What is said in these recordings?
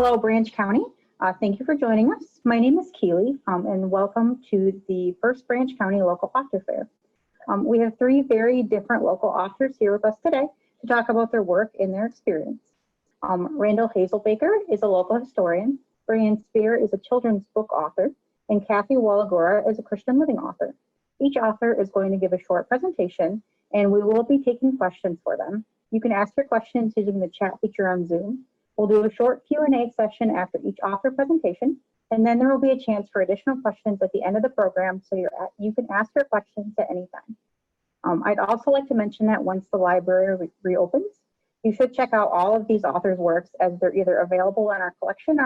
Hello, Branch County. Thank you for joining us. My name is Keeley, and welcome to the first Branch County Local Author Fair. We have three very different local authors here with us today to talk about their work and their experience. Randall Hazelbaker is a local historian, Brian Spear is a children's book author, and Kathy Wallagora is a Christian living author. Each author is going to give a short presentation, and we will be taking questions for them. You can ask your questions using the chat feature on Zoom. We'll do a short Q&A session after each author presentation, and then there will be a chance for additional questions at the end of the program, so you can ask your questions at any time. I'd also like to mention that once the library reopens, you should check out all of these authors' works, as they're either available in our collection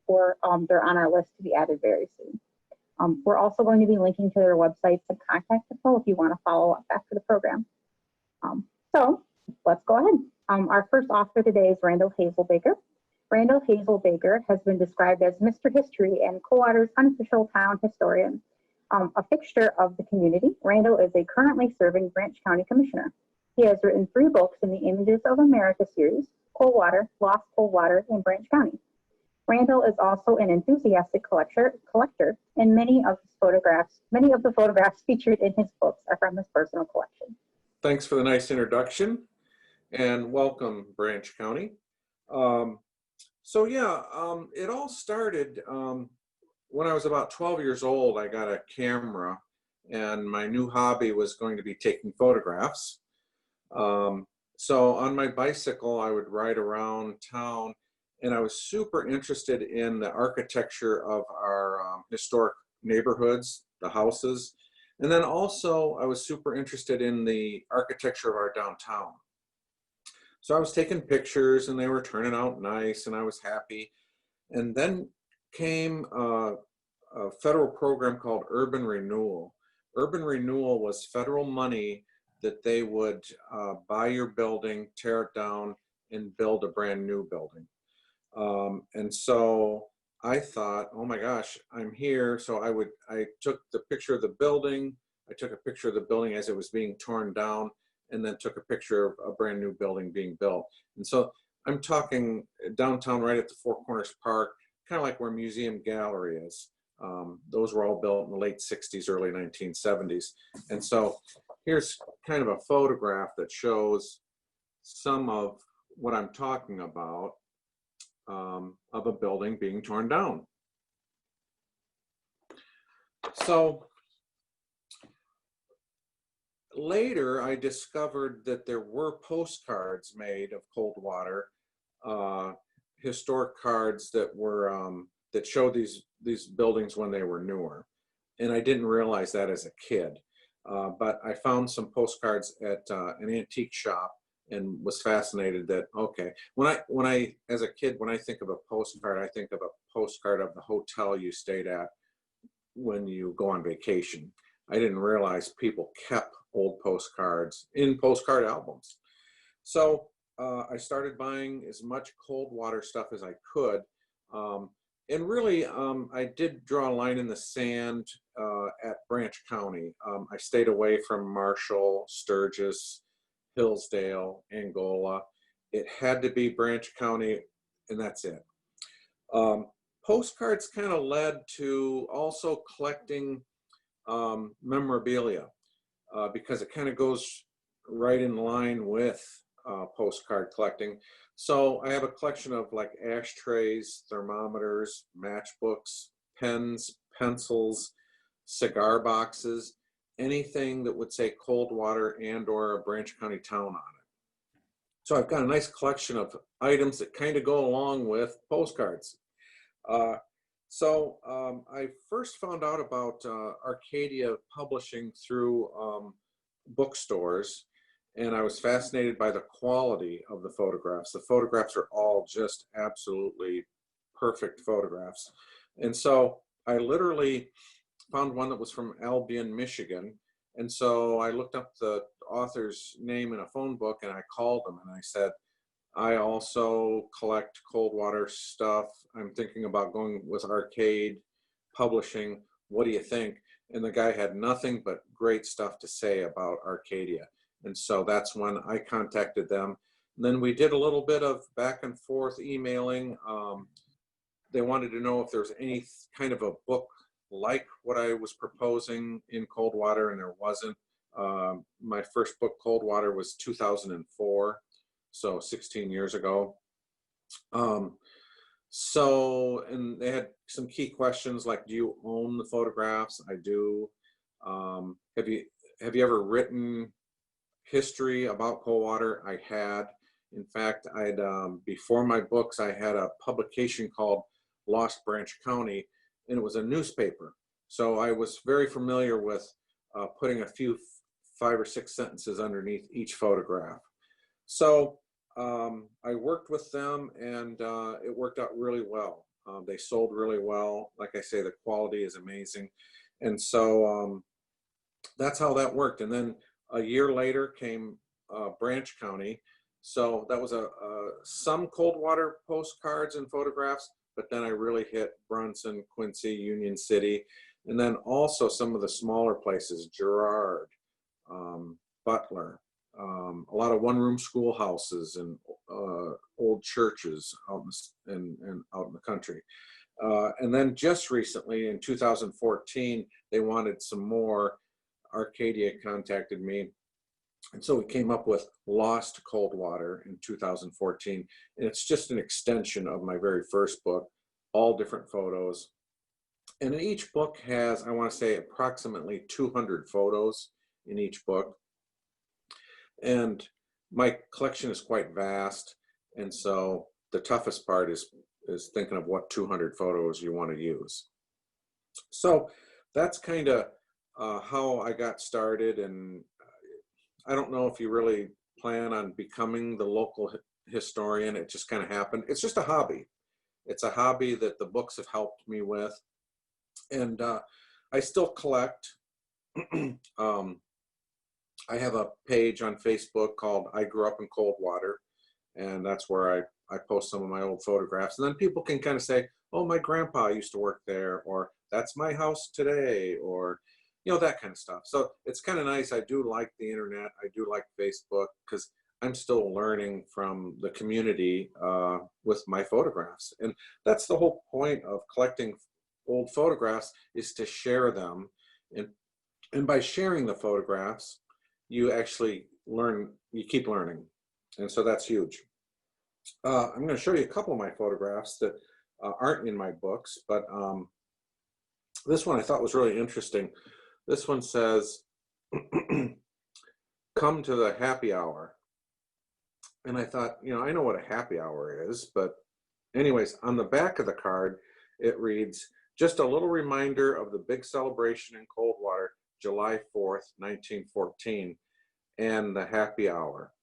or they're on our list to be added very soon. We're also going to be linking to their websites and contact info if you want to follow up after the program. So let's go ahead. Our first author today is Randall Hazelbaker. Randall Hazelbaker has been described as Mr. History and Coldwater's unofficial town historian. A fixture of the community, Randall is a currently serving Branch County Commissioner. He has written 3 books in the Images of America series, Coldwater, Lost Coldwater, and Branch County. Randall is also an enthusiastic collector, and many of the photographs featured in his books are from his personal collection. Thanks for the nice introduction, and welcome, Branch County. It all started when I was about 12 years old. I got a camera, and my new hobby was going to be taking photographs. So on my bicycle, I would ride around town, and I was super interested in the architecture of our historic neighborhoods, the houses. And then also I was super interested in the architecture of our downtown. So I was taking pictures and they were turning out nice and I was happy. And then came a federal program called Urban Renewal. Urban Renewal was federal money that they would buy your building, tear it down, and build a brand new building. And so I thought, oh my gosh, I'm here. So I took the picture of the building. I took a picture of the building as it was being torn down, and then took a picture of a brand new building being built. And so I'm talking downtown, right at the Four Corners Park, kind of like where Museum Gallery is. Those were all built in the late 60s, early 1970s. And so here's kind of a photograph that shows some of what I'm talking about, of a building being torn down. So later I discovered that there were postcards made of Coldwater, historic cards that were that showed these buildings when they were newer, and I didn't realize that as a kid. But I found some postcards at an antique shop and was fascinated that, okay, when I as a kid, when I think of a postcard, I think of a postcard of the hotel you stayed at when you go on vacation. I didn't realize people kept old postcards in postcard albums. So I started buying as much Coldwater stuff as I could. And really, I did draw a line in the sand at Branch County. I stayed away from Marshall, Sturgis, Hillsdale, Angola. It had to be Branch County, and that's it. Postcards kind of led to also collecting memorabilia, because it kind of goes right in line with postcard collecting. So I have a collection of like ashtrays, thermometers, matchbooks, pens, pencils, cigar boxes, anything that would say Coldwater and or a Branch County town on it. So I've got a nice collection of items that kind of go along with postcards. I first found out about Arcadia publishing through bookstores, and I was fascinated by the quality of the photographs. The photographs are all just absolutely perfect photographs. And so I literally found one that was from Albion, Michigan. And so I looked up the author's name in a phone book and I called them and I said, I also collect Coldwater stuff. I'm thinking about going with Arcade Publishing. What do you think? And the guy had nothing but great stuff to say about Arcadia. And so that's when I contacted them. And then we did a little bit of back and forth emailing. they wanted to know if there's any kind of a book like what I was proposing in Coldwater, and there wasn't. My first book, Coldwater, was 2004, so 16 years ago. And they had some key questions like, do you own the photographs? I do. Have you ever written history about Coldwater? I had. In fact, before my books, I had a publication called Lost Branch County, and it was a newspaper. So I was very familiar with putting a few 5 or 6 sentences underneath each photograph. So I worked with them, and it worked out really well. They sold really well. Like I say, the quality is amazing. And so that's how that worked. And then a year later came Branch County. So that was some Coldwater postcards and photographs, but then I really hit Brunson, Quincy, Union City, and then also some of the smaller places, Girard, Butler, a lot of one-room schoolhouses and old churches out in the country. And then just recently in 2014, they wanted some more. Arcadia contacted me. And so we came up with Lost Coldwater in 2014. And it's just an extension of my very first book, all different photos. And each book has, I want to say, approximately 200 photos in each book. And my collection is quite vast. And so the toughest part is thinking of what 200 photos you want to use. So that's kind of how I got started. And I don't know if you really plan on becoming the local historian. It just kind of happened. It's just a hobby. It's a hobby that the books have helped me with. And I still collect. I have a page on Facebook called I Grew Up in Coldwater, and that's where I post some of my old photographs. And then people can kind of say, oh, my grandpa used to work there, or that's my house today, or that kind of stuff. So it's kind of nice. I do like the internet. I do like Facebook because I'm still learning from the community with my photographs. And that's the whole point of collecting old photographs, is to share them. And by sharing the photographs, you actually learn, you keep learning. And so that's huge. I'm going to show you a couple of my photographs that aren't in my books, but this one I thought was really interesting. This one says, come to the happy hour. And I thought, I know what a happy hour is, but anyways, on the back of the card, it reads, just a little reminder of the big celebration in Coldwater, July 4th, 1914, and the happy hour.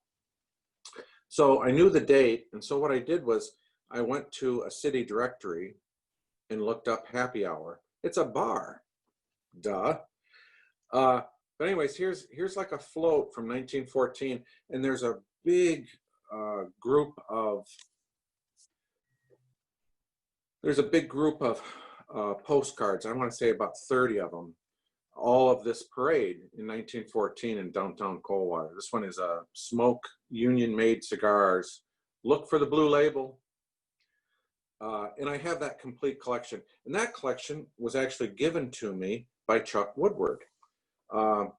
So I knew the date, and so what I did was I went to a city directory and looked up happy hour. It's a bar, duh. But anyways, here's like a float from 1914, and there's a big group of postcards. I want to say about 30 of them. All of this parade in 1914 in downtown Coldwater. This one is a smoke union-made cigars. Look for the blue label. And I have that complete collection. And that collection was actually given to me by Chuck Woodward. And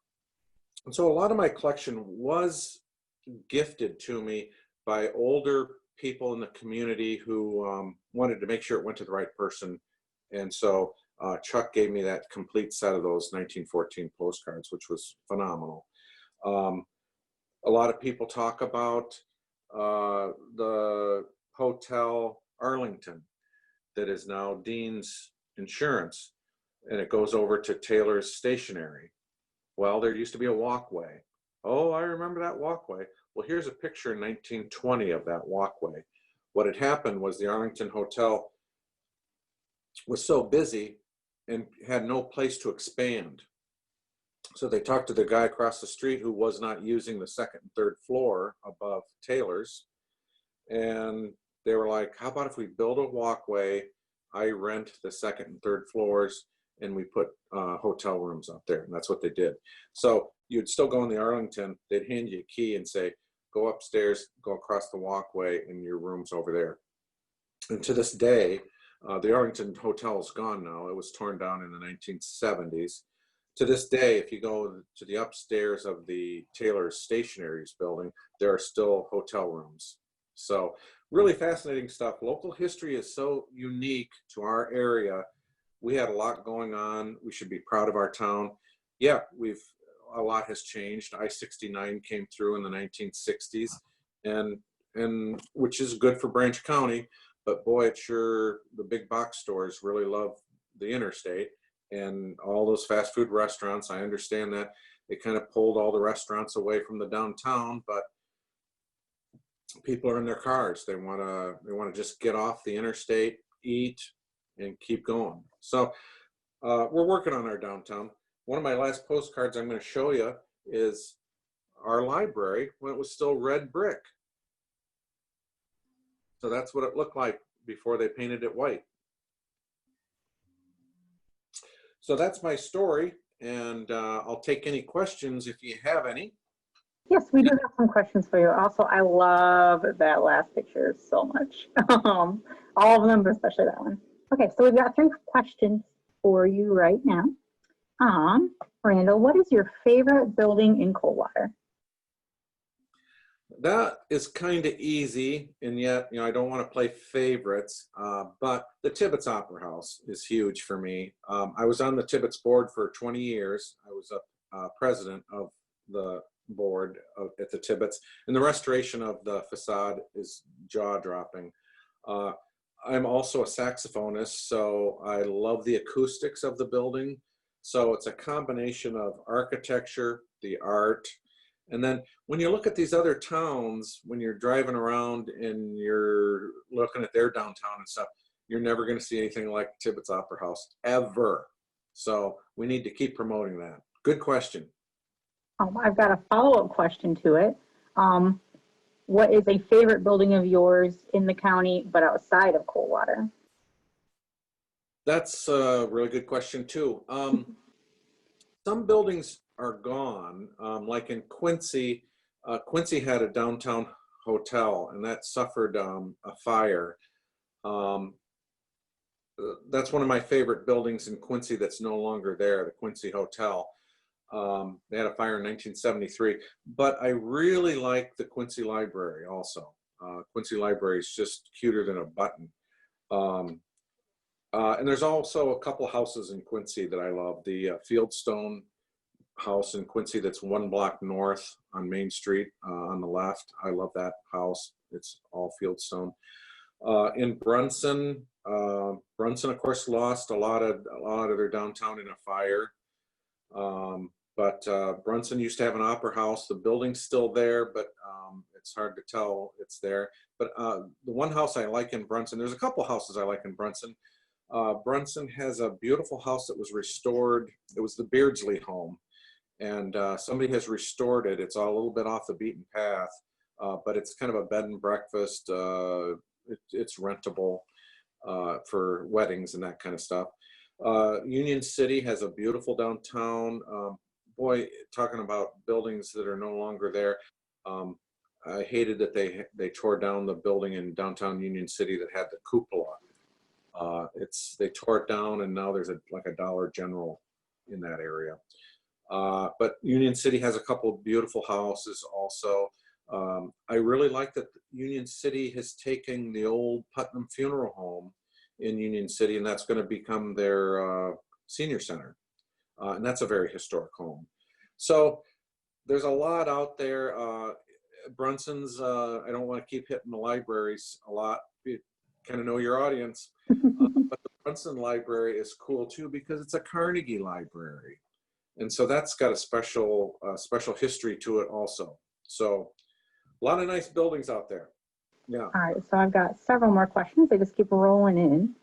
so a lot of my collection was gifted to me by older people in the community who wanted to make sure it went to the right person. And so Chuck gave me that complete set of those 1914 postcards, which was phenomenal. A lot of people talk about the Hotel Arlington that is now Dean's Insurance, and it goes over to Taylor's Stationery. Well, there used to be a walkway. Oh, I remember that walkway. Well, here's a picture in 1920 of that walkway. What had happened was the Arlington Hotel was so busy and had no place to expand. So they talked to the guy across the street who was not using the second and third floor above Taylor's. And they were like, how about if we build a walkway, I rent the second and third floors, and we put hotel rooms up there. And that's what they did. So you'd still go in the Arlington, they'd hand you a key and say, go upstairs, go across the walkway, and your room's over there. And to this day, The Arlington Hotel is gone now. It was torn down in the 1970s. To this day, if you go to the upstairs of the Taylor's Stationery's building, there are still hotel rooms. So really fascinating stuff. Local history is so unique to our area. We had a lot going on. We should be proud of our town. Yeah, a lot has changed. I-69 came through in the 1960s, and which is good for Branch County, but boy, it sure, the big box stores really love the interstate and all those fast food restaurants. I understand that they kind of pulled all the restaurants away from the downtown, but people are in their cars. They want to just get off the interstate, eat, and keep going. So we're working on our downtown. One of my last postcards I'm going to show you is our library when it was still red brick. So that's what it looked like before they painted it white. So that's my story, and I'll take any questions if you have any. Yes, we do have some questions for you. Also, I love that last picture so much. All of them, but especially that one. Okay, so we've got 3 questions for you right now. Randall, what is your favorite building in Coldwater? That is kind of easy, and yet, I don't want to play favorites, but the Tibbetts Opera House is huge for me. I was on the Tibbetts board for 20 years. I was a president of the board at the Tibbetts, and the restoration of the facade is jaw-dropping. I'm also a saxophonist, so I love the acoustics of the building. So it's a combination of architecture, the art, and then when you look at these other towns, when you're driving around and you're looking at their downtown and stuff, you're never going to see anything like Tibbetts Opera House, ever. So we need to keep promoting that. Good question. I've got a follow-up question to it. What is a favorite building of yours in the county, but outside of Coldwater? That's a really good question too. Some buildings are gone, like in Quincy. Quincy had a downtown hotel, and that suffered a fire. That's one of my favorite buildings in Quincy that's no longer there, the Quincy Hotel. They had a fire in 1973, but I really like the Quincy Library also. Quincy Library is just cuter than a button. And there's also a couple houses in Quincy that I love. The Fieldstone house in Quincy that's 1 block north on Main Street on the left. I love that house. It's all Fieldstone. In Brunson, Brunson of course lost a lot of their downtown in a fire. But Brunson used to have an opera house. The building's still there, but it's hard to tell it's there. But the one house I like in Brunson, there's a couple houses I like in Brunson. Brunson has a beautiful house that was restored. It was the Beardsley home, and somebody has restored it. It's all a little bit off the beaten path, but it's kind of a bed and breakfast. It's rentable for weddings and that kind of stuff. Union City has a beautiful downtown. Boy, talking about buildings that are no longer there. I hated that they tore down the building in downtown Union City that had the cupola. They tore it down, and now there's like a Dollar General in that area. But Union City has a couple of beautiful houses also. I really like that Union City has taken the old Putnam Funeral Home in Union City, and that's going to become their senior center. And that's a very historic home. So there's a lot out there. Brunson's, I don't want to keep hitting the libraries a lot. You kind of know your audience. But the Brunson Library is cool too because it's a Carnegie library. And so that's got a special history to it also. So a lot of nice buildings out there. Yeah. All right, so I've got several more questions. They just keep rolling in.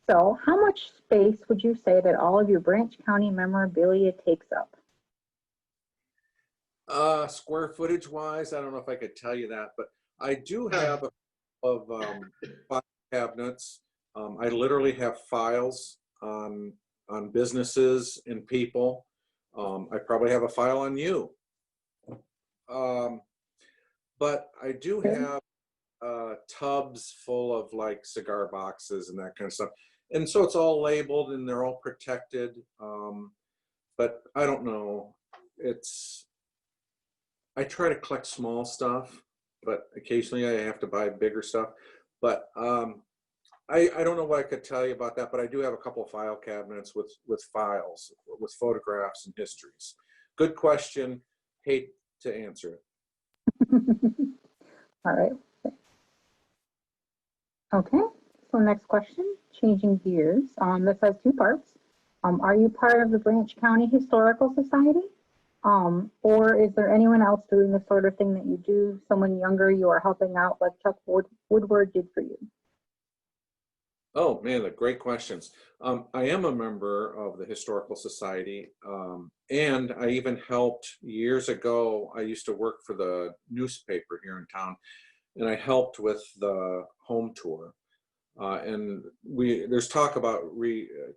So how much space would you say that all of your Branch County memorabilia takes up? Square footage wise, I don't know if I could tell you that, but I do have a of file cabinets. I literally have files on businesses and people. I probably have a file on you. But I do have tubs full of like cigar boxes and that kind of stuff. And so it's all labeled and they're all protected. But I don't know. I try to collect small stuff, but occasionally I have to buy bigger stuff. But I don't know what I could tell you about that, but I do have a couple of file cabinets with files, with photographs and histories. Good question. Hate to answer it. All right. Okay, so next question, changing gears. This has two parts. Are you part of the Branch County Historical Society? Or is there anyone else doing the sort of thing that you do, someone younger you are helping out like Chuck Woodward did for you? Oh man, great questions. I am a member of the Historical Society, and I even helped years ago. I used to work for the newspaper here in town, and I helped with the home tour. And there's talk about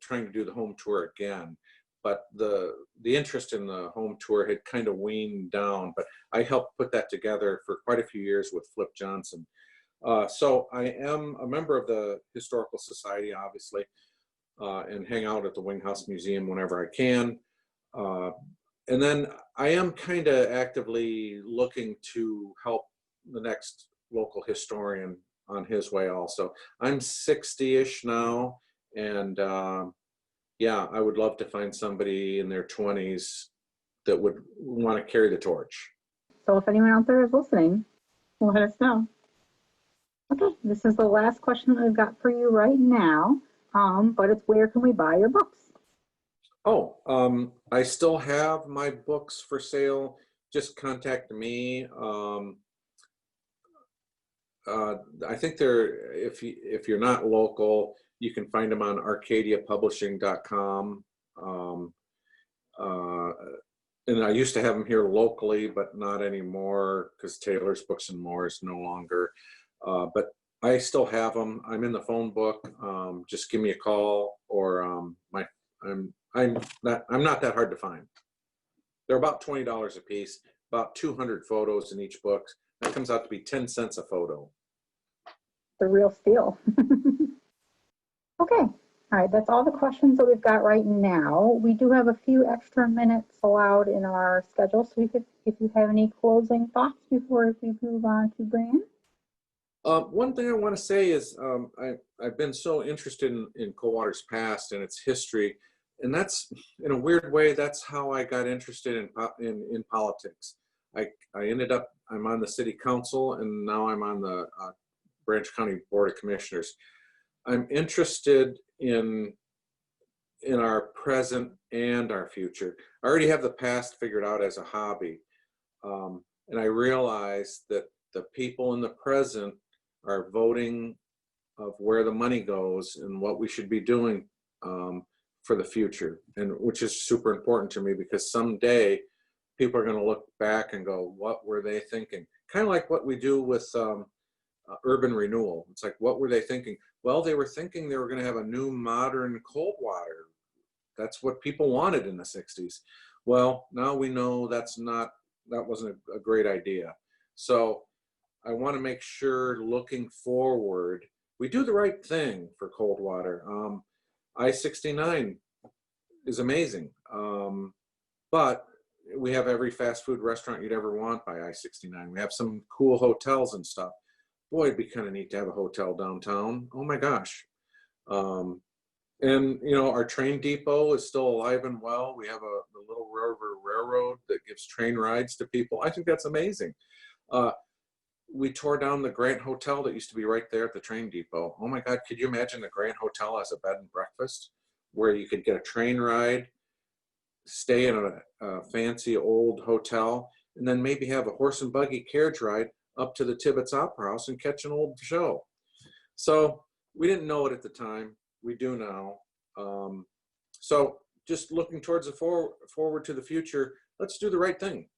trying to do the home tour again, but the interest in the home tour had kind of weaned down. But I helped put that together for quite a few years with Flip Johnson. So I am a member of the Historical Society, obviously, and hang out at the Winghouse Museum whenever I can. And then I am kind of actively looking to help the next local historian on his way also. I'm 60-ish now, and yeah, I would love to find somebody in their 20s that would want to carry the torch. So if anyone out there is listening, let us know. Okay, this is the last question that I've got for you right now, but it's where can we buy your books? Oh, I still have my books for sale. Just contact me. I think if you're not local, you can find them on arcadiapublishing.com. And I used to have them here locally, but not anymore because Taylor's Books and More is no longer. But I still have them. I'm in the phone book. Just give me a call, or I'm not that hard to find. They're about $20 a piece, about 200 photos in each book. That comes out to be 10 cents a photo. The real steal. Okay, all right, that's all the questions that we've got right now. We do have a few extra minutes allowed in our schedule, so if you have any closing thoughts before we move on to Brian. One thing I want to say is I've been so interested in Coldwater's past and its history, and that's, in a weird way, that's how I got interested in politics. I'm on the city council, and now I'm on the Branch County Board of Commissioners. I'm interested in our present and our future. I already have the past figured out as a hobby, and I realize that the people in the present are voting of where the money goes and what we should be doing for the future, and which is super important to me, because someday people are going to look back and go, what were they thinking? Kind of like what we do with urban renewal. It's like, what were they thinking? Well, they were thinking they were going to have a new modern Coldwater. That's what people wanted in the 60s. Well, now we know that wasn't a great idea. So I want to make sure, looking forward, we do the right thing for Coldwater. I-69 is amazing, but we have every fast food restaurant you'd ever want by I-69. We have some cool hotels and stuff. Boy, it'd be kind of neat to have a hotel downtown. Oh my gosh. And you know, our train depot is still alive and well. We have the Little River Railroad that gives train rides to people. I think that's amazing. We tore down the Grant Hotel that used to be right there at the train depot. Oh my God, could you imagine the Grant Hotel as a bed and breakfast where you could get a train ride, stay in a fancy old hotel, and then maybe have a horse and buggy carriage ride up to the Tibbetts Opera House and catch an old show. So we didn't know it at the time. We do now. So just looking towards the forward to the future, let's do the right thing.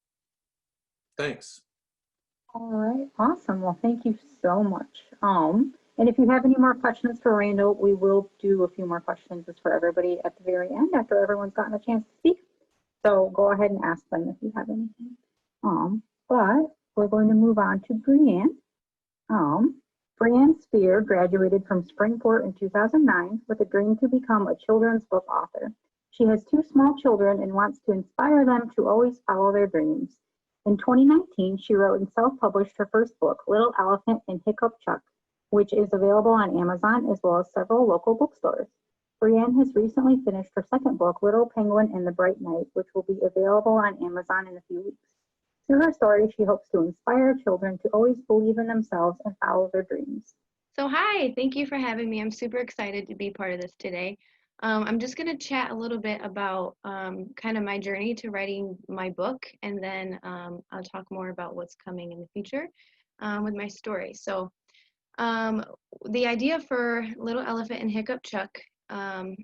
Thanks. All right, awesome. Well, thank you so much. And if you have any more questions for Randall, we will do a few more questions just for everybody at the very end after everyone's gotten a chance to speak. So go ahead and ask them if you have anything. But we're going to move on to Brianne. Brianne Spear graduated from Springport in 2009 with a dream to become a children's book author. She has two small children and wants to inspire them to always follow their dreams. In 2019, she wrote and self-published her first book, Little Elephant and Hiccup Chuck, which is available on Amazon as well as several local bookstores. Brianne has recently finished her second book, Little Penguin and the Bright Night, which will be available on Amazon in a few weeks. Through her story, she hopes to inspire children to always believe in themselves and follow their dreams. So hi, thank you for having me. I'm super excited to be part of this today. I'm just going to chat a little bit about kind of my journey to writing my book, and then I'll talk more about what's coming in the future with my story. So the idea for Little Elephant and Hiccup Chuck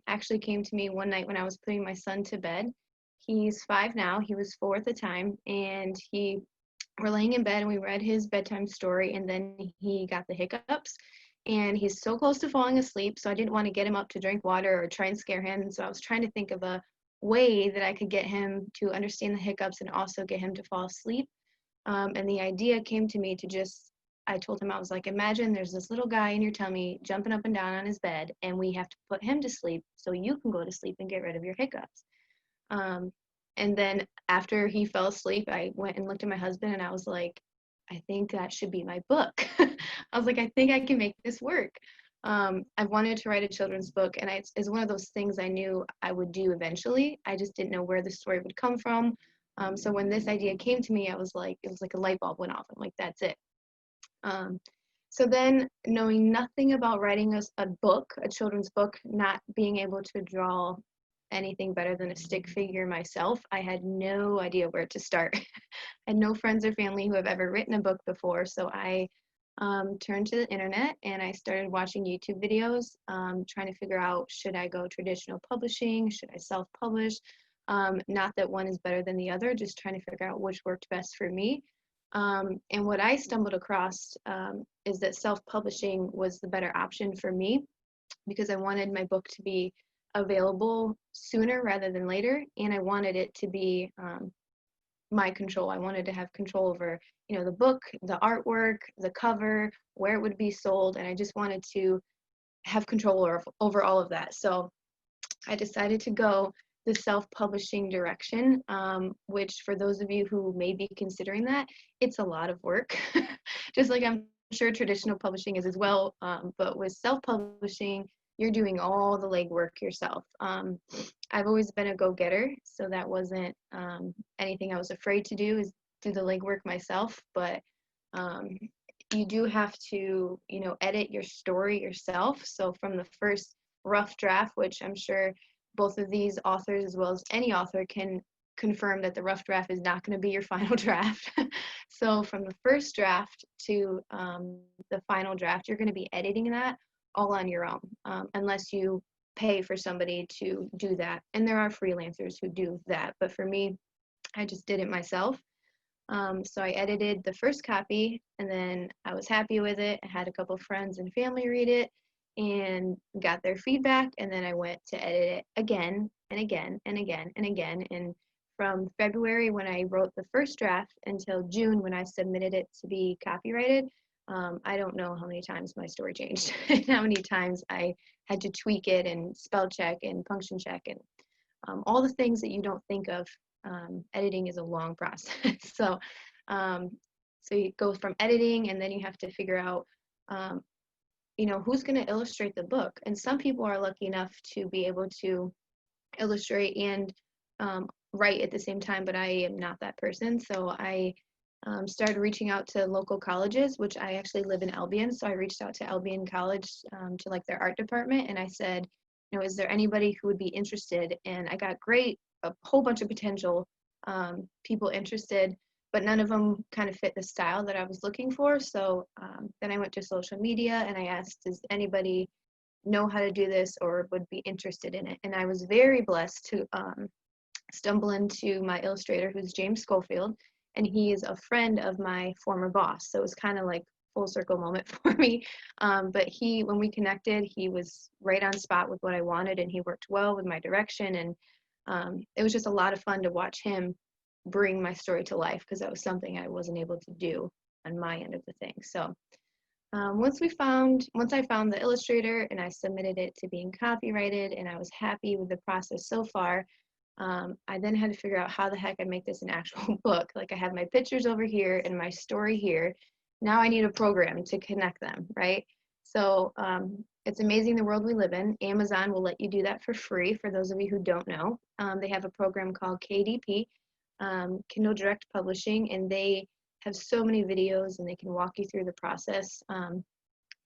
actually came to me one night when I was putting my son to bed. He's 5 now. He was 4 at the time, and we're laying in bed and we read his bedtime story, and then he got the hiccups, and he's so close to falling asleep, so I didn't want to get him up to drink water or try and scare him. And so I was trying to think of a way that I could get him to understand the hiccups and also get him to fall asleep. And the idea came to me I told him, I was like, imagine there's this little guy in your tummy jumping up and down on his bed, and we have to put him to sleep so you can go to sleep and get rid of your hiccups. And then after he fell asleep, I went and looked at my husband and I was like, I think that should be my book. I was like, I think I can make this work. I wanted to write a children's book, and it's one of those things I knew I would do eventually. I just didn't know where the story would come from. So when this idea came to me, it was like a light bulb went off. I'm like, that's it. So then, knowing nothing about writing a book, a children's book, not being able to draw anything better than a stick figure myself, I had no idea where to start. I had no friends or family who have ever written a book before, so I turned to the internet and I started watching YouTube videos, trying to figure out, should I go traditional publishing, should I self-publish? Not that one is better than the other, just trying to figure out which worked best for me. And what I stumbled across is that self-publishing was the better option for me, because I wanted my book to be available sooner rather than later, and I wanted it to be my control. I wanted to have control over, the book, the artwork, the cover, where it would be sold, and I just wanted to have control over all of that. So I decided to go the self-publishing direction, which for those of you who may be considering that, it's a lot of work. Just like I'm sure traditional publishing is as well, but with self-publishing, you're doing all the legwork yourself. I've always been a go-getter, so that wasn't anything I was afraid to do, is do the legwork myself, but you do have to, edit your story yourself. So from the first rough draft, which I'm sure both of these authors, as well as any author, can confirm that the rough draft is not going to be your final draft. So from the first draft to the final draft, you're going to be editing that all on your own, unless you pay for somebody to do that. And there are freelancers who do that, but for me, I just did it myself. So I edited the first copy, and then I was happy with it. I had a couple friends and family read it and got their feedback, and then I went to edit it again and again and again and again. And from February when I wrote the first draft until June when I submitted it to be copyrighted, I don't know how many times my story changed and how many times I had to tweak it and spell check and punctuation check and all the things that you don't think of. Editing is a long process. So you go from editing, and then you have to figure out who's going to illustrate the book. And some people are lucky enough to be able to illustrate and write at the same time, but I am not that person. So I started reaching out to local colleges, which I actually live in Albion. So I reached out to Albion College to their art department, and I said, is there anybody who would be interested? And I got a whole bunch of potential people interested, but none of them kind of fit the style that I was looking for. So then I went to social media and I asked, does anybody know how to do this or would be interested in it? And I was very blessed to stumble into my illustrator, who's James Schofield, and he is a friend of my former boss. So it was kind of like full circle moment for me. But when we connected, he was right on spot with what I wanted, and he worked well with my direction. And it was just a lot of fun to watch him bring my story to life, because that was something I wasn't able to do on my end of the thing. So Once I found the illustrator and I submitted it to being copyrighted and I was happy with the process so far, I then had to figure out how the heck I'd make this an actual book. Like I have my pictures over here and my story here. Now I need a program to connect them, right? So it's amazing the world we live in. Amazon will let you do that for free for those of you who don't know. They have a program called KDP, Kindle Direct Publishing, and they have so many videos and they can walk you through the process.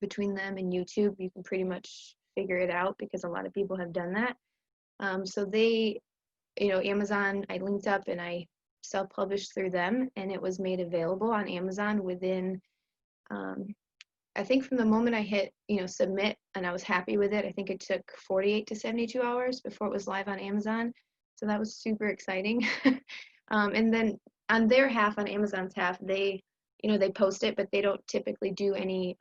Between them and YouTube, you can pretty much figure it out because a lot of people have done that. So they, Amazon, I linked up and I self-published through them, and it was made available on Amazon within, I think from the moment I hit, submit and I was happy with it, I think it took 48 to 72 hours before it was live on Amazon. So that was super exciting. And then on their half, on Amazon's half, they post it, but they don't typically do any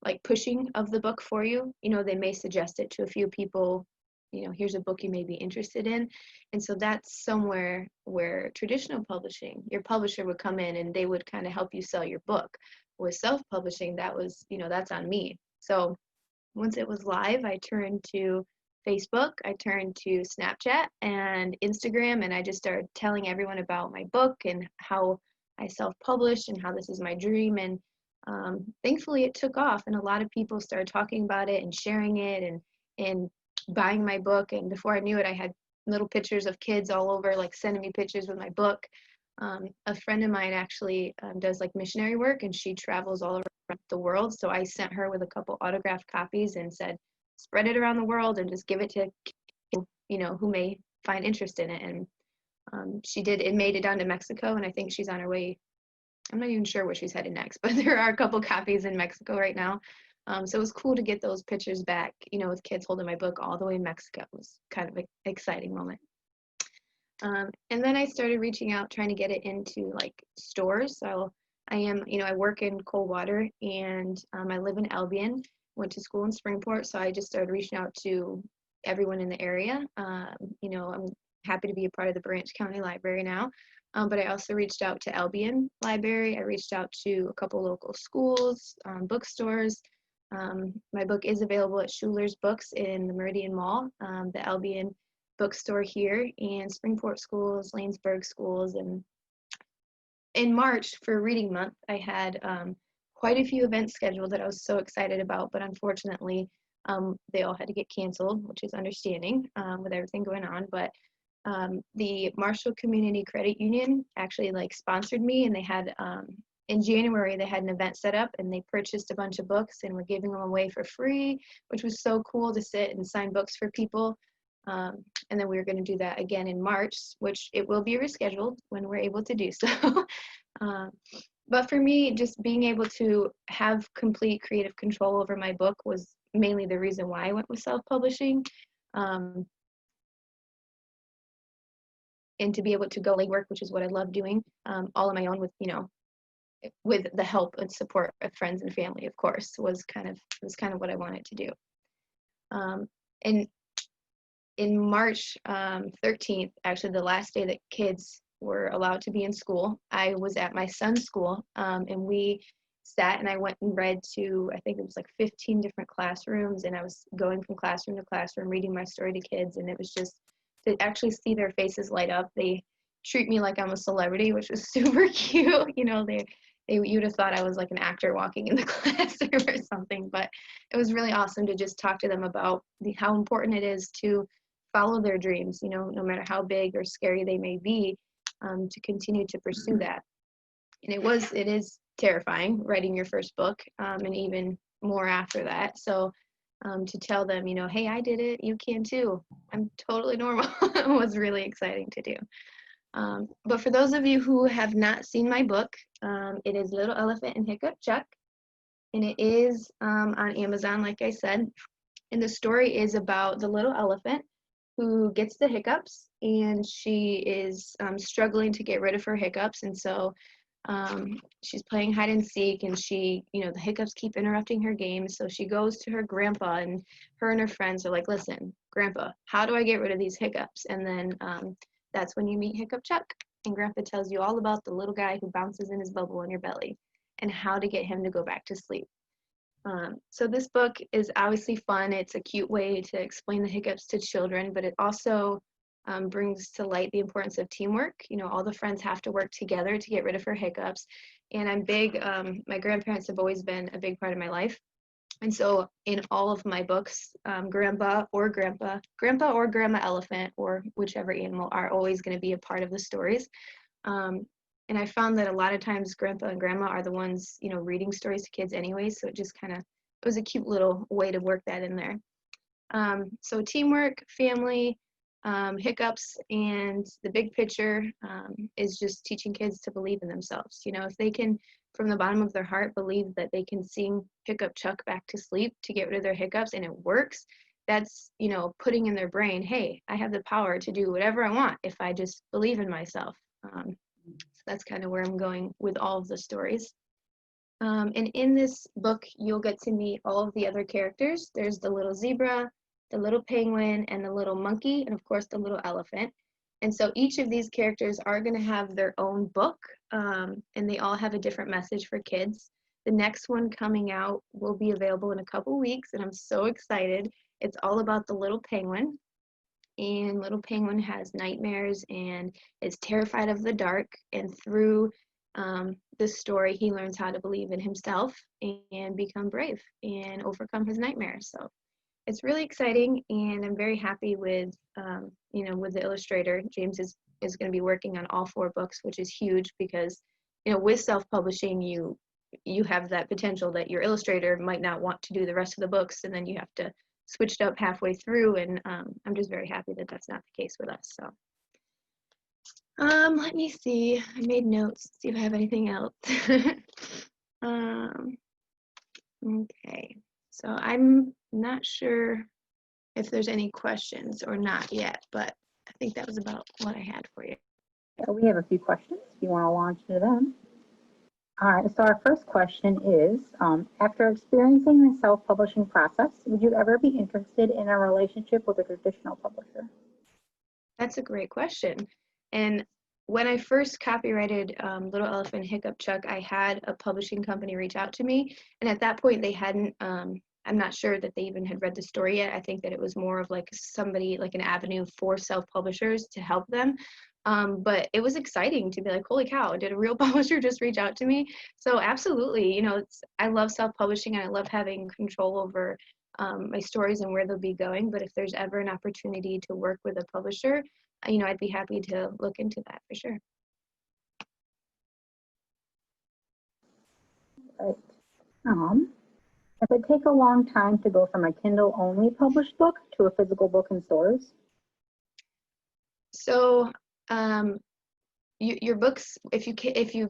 like pushing of the book for you. They may suggest it to a few people, here's a book you may be interested in. And so that's somewhere where traditional publishing, your publisher would come in and they would kind of help you sell your book. With self-publishing, that was, that's on me. So once it was live, I turned to Facebook, I turned to Snapchat and Instagram, and I just started telling everyone about my book and how I self-published and how this is my dream. And thankfully it took off, and a lot of people started talking about it and sharing it and buying my book. And before I knew it, I had little pictures of kids all over, like sending me pictures with my book. A friend of mine actually does like missionary work, and she travels all around the world. So I sent her with a couple autographed copies and said, spread it around the world and just give it to people, who may find interest in it. And she did. It made it down to Mexico, and I think she's on her way. I'm not even sure where she's headed next, but there are a couple copies in Mexico right now. So it was cool to get those pictures back, with kids holding my book all the way in Mexico. It was kind of an exciting moment. And then I started reaching out, trying to get it into like stores. So I work in Coldwater, and I live in Albion, went to school in Springport. So I just started reaching out to everyone in the area. I'm happy to be a part of the Branch County Library now. But I also reached out to Albion Library. I reached out to a couple local schools, bookstores. My book is available at Schuler's Books in the Meridian Mall, the Albion bookstore here, and Springport schools, Lanesburg schools. And in March for Reading Month, I had quite a few events scheduled that I was so excited about, but unfortunately they all had to get canceled, which is understanding with everything going on. But the Marshall Community Credit Union actually sponsored me, and they had in January they had an event set up, and they purchased a bunch of books and were giving them away for free, which was so cool to sit and sign books for people. And then we were going to do that again in March, which it will be rescheduled when we're able to do so. But for me, just being able to have complete creative control over my book was mainly the reason why I went with self-publishing. And to be able to go legwork, which is what I love doing, all on my own with the help and support of friends and family, of course, was kind of what I wanted to do. And in March 13th, actually the last day that kids were allowed to be in school, I was at my son's school, and we sat and I went and read to, I think it was 15 different classrooms, and I was going from classroom to classroom reading my story to kids, and it was just to actually see their faces light up. They treat me like I'm a celebrity, which was super cute. You'd have thought I was like an actor walking in the classroom or something, but it was really awesome to just talk to them about how important it is to follow their dreams, no matter how big or scary they may be, to continue to pursue that. And it is terrifying writing your first book, and even more after that. So to tell them, hey, I did it, you can too, I'm totally normal, was really exciting to do. But for those of you who have not seen my book, it is Little Elephant and Hiccup Chuck, and it is on Amazon, like I said. And the story is about the little elephant who gets the hiccups, and she is struggling to get rid of her hiccups. And so she's playing hide and seek, and the hiccups keep interrupting her game. So she goes to her grandpa, and her friends are like, listen, Grandpa, how do I get rid of these hiccups? And then that's when you meet Hiccup Chuck, and Grandpa tells you all about the little guy who bounces in his bubble in your belly. and how to get him to go back to sleep. So this book is obviously fun. It's a cute way to explain the hiccups to children, but it also brings to light the importance of teamwork. You know, all the friends have to work together to get rid of her hiccups. And I'm big, my grandparents have always been a big part of my life. And so in all of my books, grandpa or grandma elephant, or whichever animal, are always going to be a part of the stories. And I found that a lot of times grandpa and grandma are the ones, you know, reading stories to kids anyway. So it just kind of, it was a cute little way to work that in there. So teamwork, family, hiccups, and the big picture is just teaching kids to believe in themselves. You know, if they can, from the bottom of their heart, believe that they can sing Hiccup Chuck back to sleep to get rid of their hiccups, and it works, that's, you know, putting in their brain, hey, I have the power to do whatever I want if I just believe in myself. So that's kind of where I'm going with all of the stories. And in this book, you'll get to meet all of the other characters. There's the little zebra, the little penguin, and the little monkey, and of course the little elephant. And so each of these characters are going to have their own book, and they all have a different message for kids. The next one coming out will be available in a couple weeks, and I'm so excited. It's all about the little penguin. And little penguin has nightmares and is terrified of the dark, and through this story he learns how to believe in himself and become brave and overcome his nightmares. So it's really exciting, and I'm very happy with you know, with the illustrator. James is going to be working on all 4 books, which is huge, because, you know, with self-publishing you have that potential that your illustrator might not want to do the rest of the books, and then you have to switched up halfway through, and I'm just very happy that that's not the case with us. So let me see, I made notes, see if I have anything else. Okay, so I'm not sure if there's any questions or not yet, but I think that was about what I had for you. Yeah, we have a few questions if you want to launch into them. All right, so our first question is, after experiencing the self-publishing process, would you ever be interested in a relationship with a traditional publisher? That's a great question. And when I first copyrighted Little Elephant Hiccup Chuck, I had a publishing company reach out to me. And at that point, they hadn't, I'm not sure that they even had read the story yet. I think that it was more of like somebody, like an avenue for self-publishers to help them. But it was exciting to be like, holy cow, did a real publisher just reach out to me? So absolutely, you know, I love self-publishing, and I love having control over my stories and where they'll be going. But if there's ever an opportunity to work with a publisher, you know, I'd be happy to look into that for sure. Right. If it take a long time to go from a Kindle-only published book to a physical book in stores? So your books, if you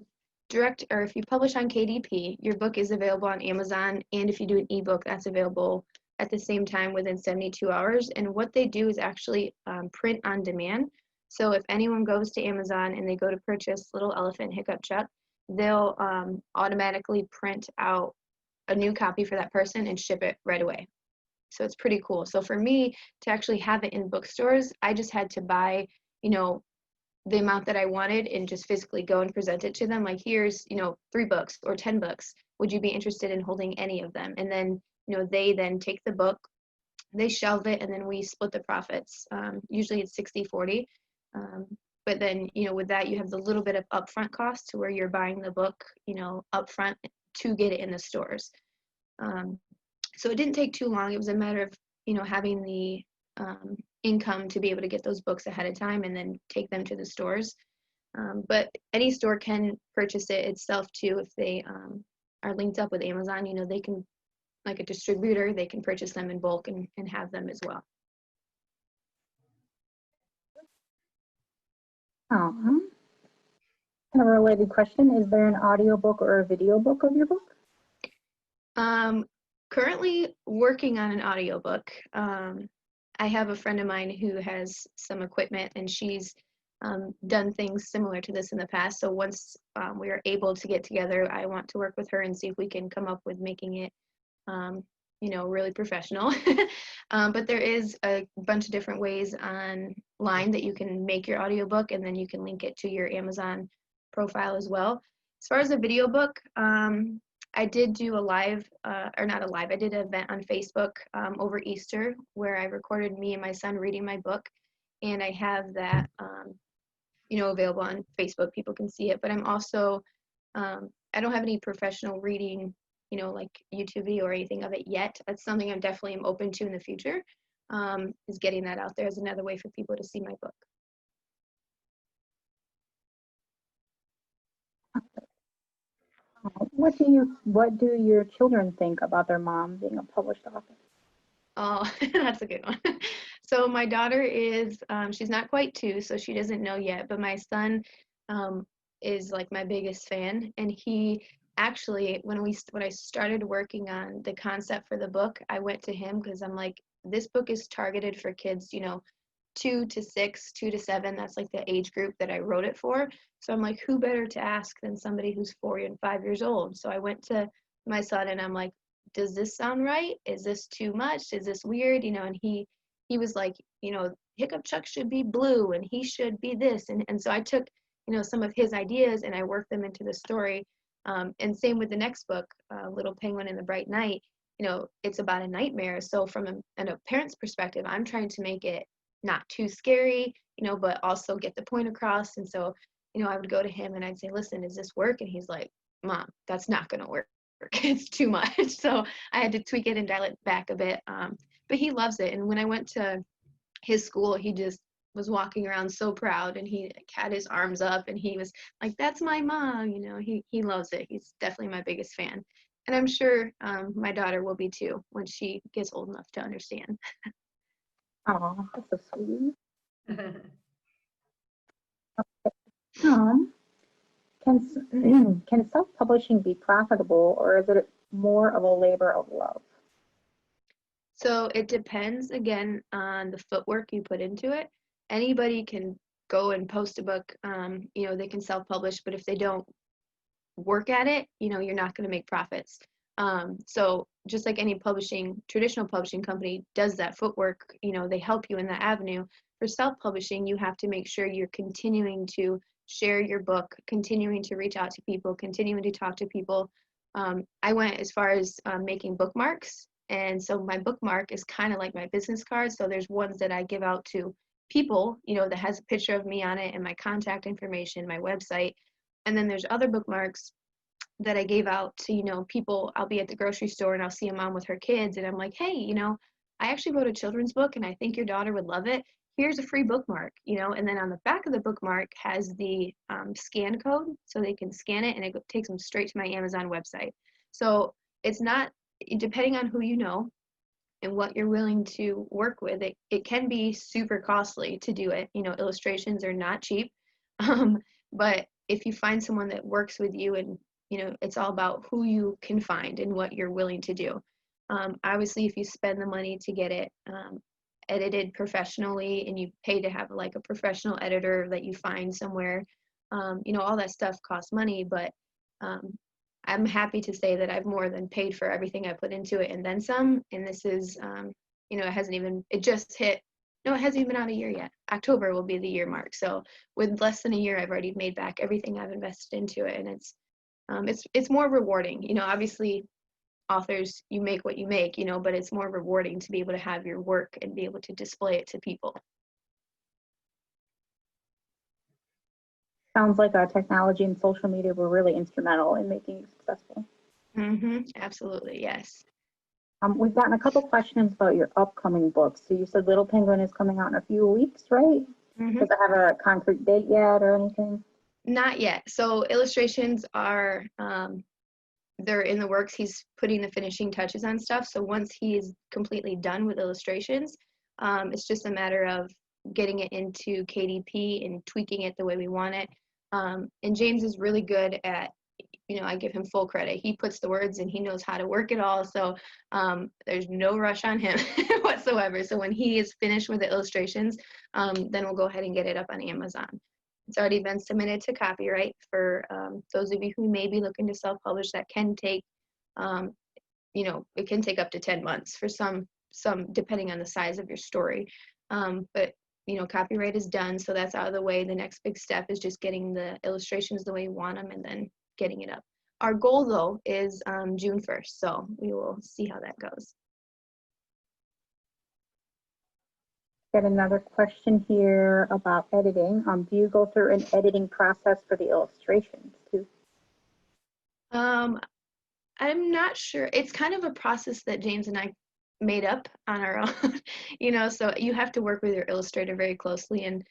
direct, or if you publish on KDP, your book is available on Amazon, and if you do an ebook, that's available at the same time within 72 hours. And what they do is actually print on demand. So if anyone goes to Amazon and they go to purchase Little Elephant Hiccup Chuck, they'll automatically print out a new copy for that person and ship it right away. So it's pretty cool. So for me to actually have it in bookstores, I just had to buy, you know, the amount that I wanted and just physically go and present it to them. Like, here's, you know, 3 books or 10 books. Would you be interested in holding any of them? And then, you know, they then take the book, they shelve it, and then we split the profits. Usually it's 60-40. But then, you know, with that, you have the little bit of upfront cost to where you're buying the book, you know, upfront to get it in the stores. So it didn't take too long. It was a matter of, you know, having the income to be able to get those books ahead of time and then take them to the stores. But any store can purchase it itself too if they are linked up with Amazon. You know, they can, like a distributor, they can purchase them in bulk and have them as well. Kind of a related question, is there an audiobook or a video book of your book? Currently working on an audiobook. I have a friend of mine who has some equipment, and she's done things similar to this in the past. So once we are able to get together, I want to work with her and see if we can come up with making it, you know, really professional. But there is a bunch of different ways online that you can make your audiobook, and then you can link it to your Amazon profile as well. As far as a video book, I did do a live, or not a live, I did an event on Facebook over Easter where I recorded me and my son reading my book, and I have that, available on Facebook. People can see it, but I'm also, I don't have any professional reading, like YouTube video or anything of it yet. That's something I'm definitely am open to in the future, is getting that out there as another way for people to see my book. What do your children think about their mom being a published author? Oh, that's a good one. So my daughter is, she's not quite 2, so she doesn't know yet, but my son is like my biggest fan. And he actually, when I started working on the concept for the book, I went to him because I'm like, this book is targeted for kids, 2 to 6, 2 to 7. That's like the age group that I wrote it for. So I'm like, who better to ask than somebody who's 4 and 5 years old? So I went to my son and I'm like, does this sound right? Is this too much? Is this weird? And he was like, Hiccup Chuck should be blue and he should be this. And so I took, some of his ideas and I worked them into the story. And same with the next book, Little Penguin in the Bright Night. It's about a nightmare. So from a parent's perspective, I'm trying to make it not too scary, but also get the point across. And so, I would go to him and I'd say, listen, does this work? And he's like, Mom, that's not going to work. It's too much. So I had to tweak it and dial it back a bit. But he loves it. And when I went to his school, he just was walking around so proud and he had his arms up and he was like, that's my mom. He loves it. He's definitely my biggest fan. And I'm sure my daughter will be too when she gets old enough to understand. Oh, that's so sweet. Um, can self-publishing be profitable, or is it more of a labor of love? So it depends, again, on the footwork you put into it. Anybody can go and post a book, they can self-publish, but if they don't work at it, you're not going to make profits. So just like any traditional publishing company does that footwork, they help you in that avenue. For self-publishing, you have to make sure you're continuing to share your book, continuing to reach out to people, continuing to talk to people. I went as far as making bookmarks. And so my bookmark is kind of like my business card. So there's ones that I give out to people, that has a picture of me on it and my contact information, my website. And then there's other bookmarks that I gave out to, people. I'll be at the grocery store and I'll see a mom with her kids and I'm like, hey, I actually wrote a children's book and I think your daughter would love it. Here's a free bookmark, and then on the back of the bookmark has the scan code so they can scan it and it takes them straight to my Amazon website. So it's not, depending on who you know and what you're willing to work with, it can be super costly to do it. Illustrations are not cheap. But if you find someone that works with you and, it's all about who you can find and what you're willing to do. Obviously, if you spend the money to get it edited professionally and you pay to have like a professional editor that you find somewhere, all that stuff costs money, but I'm happy to say that I've more than paid for everything I put into it and then some. And this is, it just hit, no, it hasn't even been out a year yet. October will be the year mark. So with less than a year, I've already made back everything I've invested into it. And it's more rewarding. Obviously authors, you make what you make, but it's more rewarding to be able to have your work and be able to display it to people. Sounds like technology and social media were really instrumental in making you successful. Absolutely, yes. We've gotten a couple questions about your upcoming books. So you said Little Penguin is coming out in a few weeks, right? Does it have a concrete date yet or anything? Not yet. So illustrations are, they're in the works. He's putting the finishing touches on stuff. So once he is completely done with illustrations, it's just a matter of getting it into KDP and tweaking it the way we want it. And James is really good at, I give him full credit. He puts the words and he knows how to work it all. So there's no rush on him whatsoever. So when he is finished with the illustrations, then we'll go ahead and get it up on Amazon. It's already been submitted to copyright for those of you who may be looking to self-publish. That can take, it can take up to 10 months for some depending on the size of your story. But copyright is done, so that's out of the way. The next big step is just getting the illustrations the way you want them and then getting it up. Our goal though is June 1st, so we will see how that goes. Got another question here about editing. Do you go through an editing process for the illustrations too? I'm not sure. It's kind of a process that James and I made up on our own, so you have to work with your illustrator very closely, and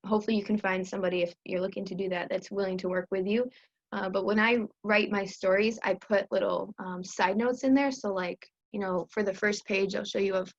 hopefully you can find somebody, if you're looking to do that, that's willing to work with you. But when I write my stories, I put little side notes in there. So like, for the first page, I'll show you of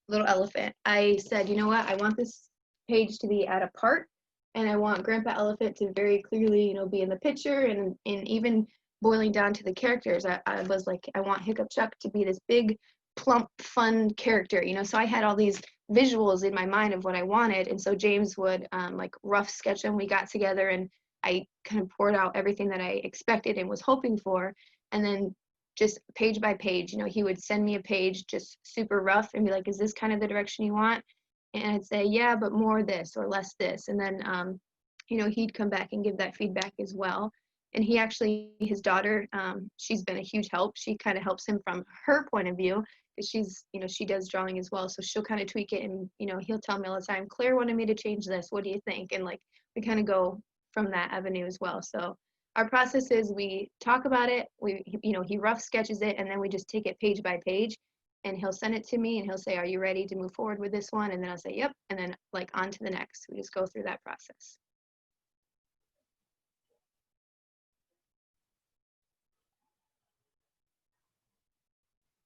little elephant. I said, you know what, I want this page to be at a part, and I want Grandpa Elephant to very clearly, be in the picture, and even boiling down to the characters, I was like, I want Hiccup Chuck to be this big, plump, fun character, so I had all these visuals in my mind of what I wanted, and so James would like rough sketch them. We got together and I kind of poured out everything that I expected and was hoping for, and then just page by page, he would send me a page just super rough and be like, is this kind of the direction you want? And I'd say, yeah, but more this or less this. And then, he'd come back and give that feedback as well. And his daughter, she's been a huge help. She kind of helps him from her point of view, because she's, she does drawing as well. So she'll kind of tweak it, and, he'll tell me all the time, Claire wanted me to change this. What do you think? And like, we kind of go from that avenue as well. So our process is we talk about it, he rough sketches it, and then we just take it page by page, and he'll send it to me and he'll say, are you ready to move forward with this one? And then I'll say, yep. And then like on to the next. We just go through that process.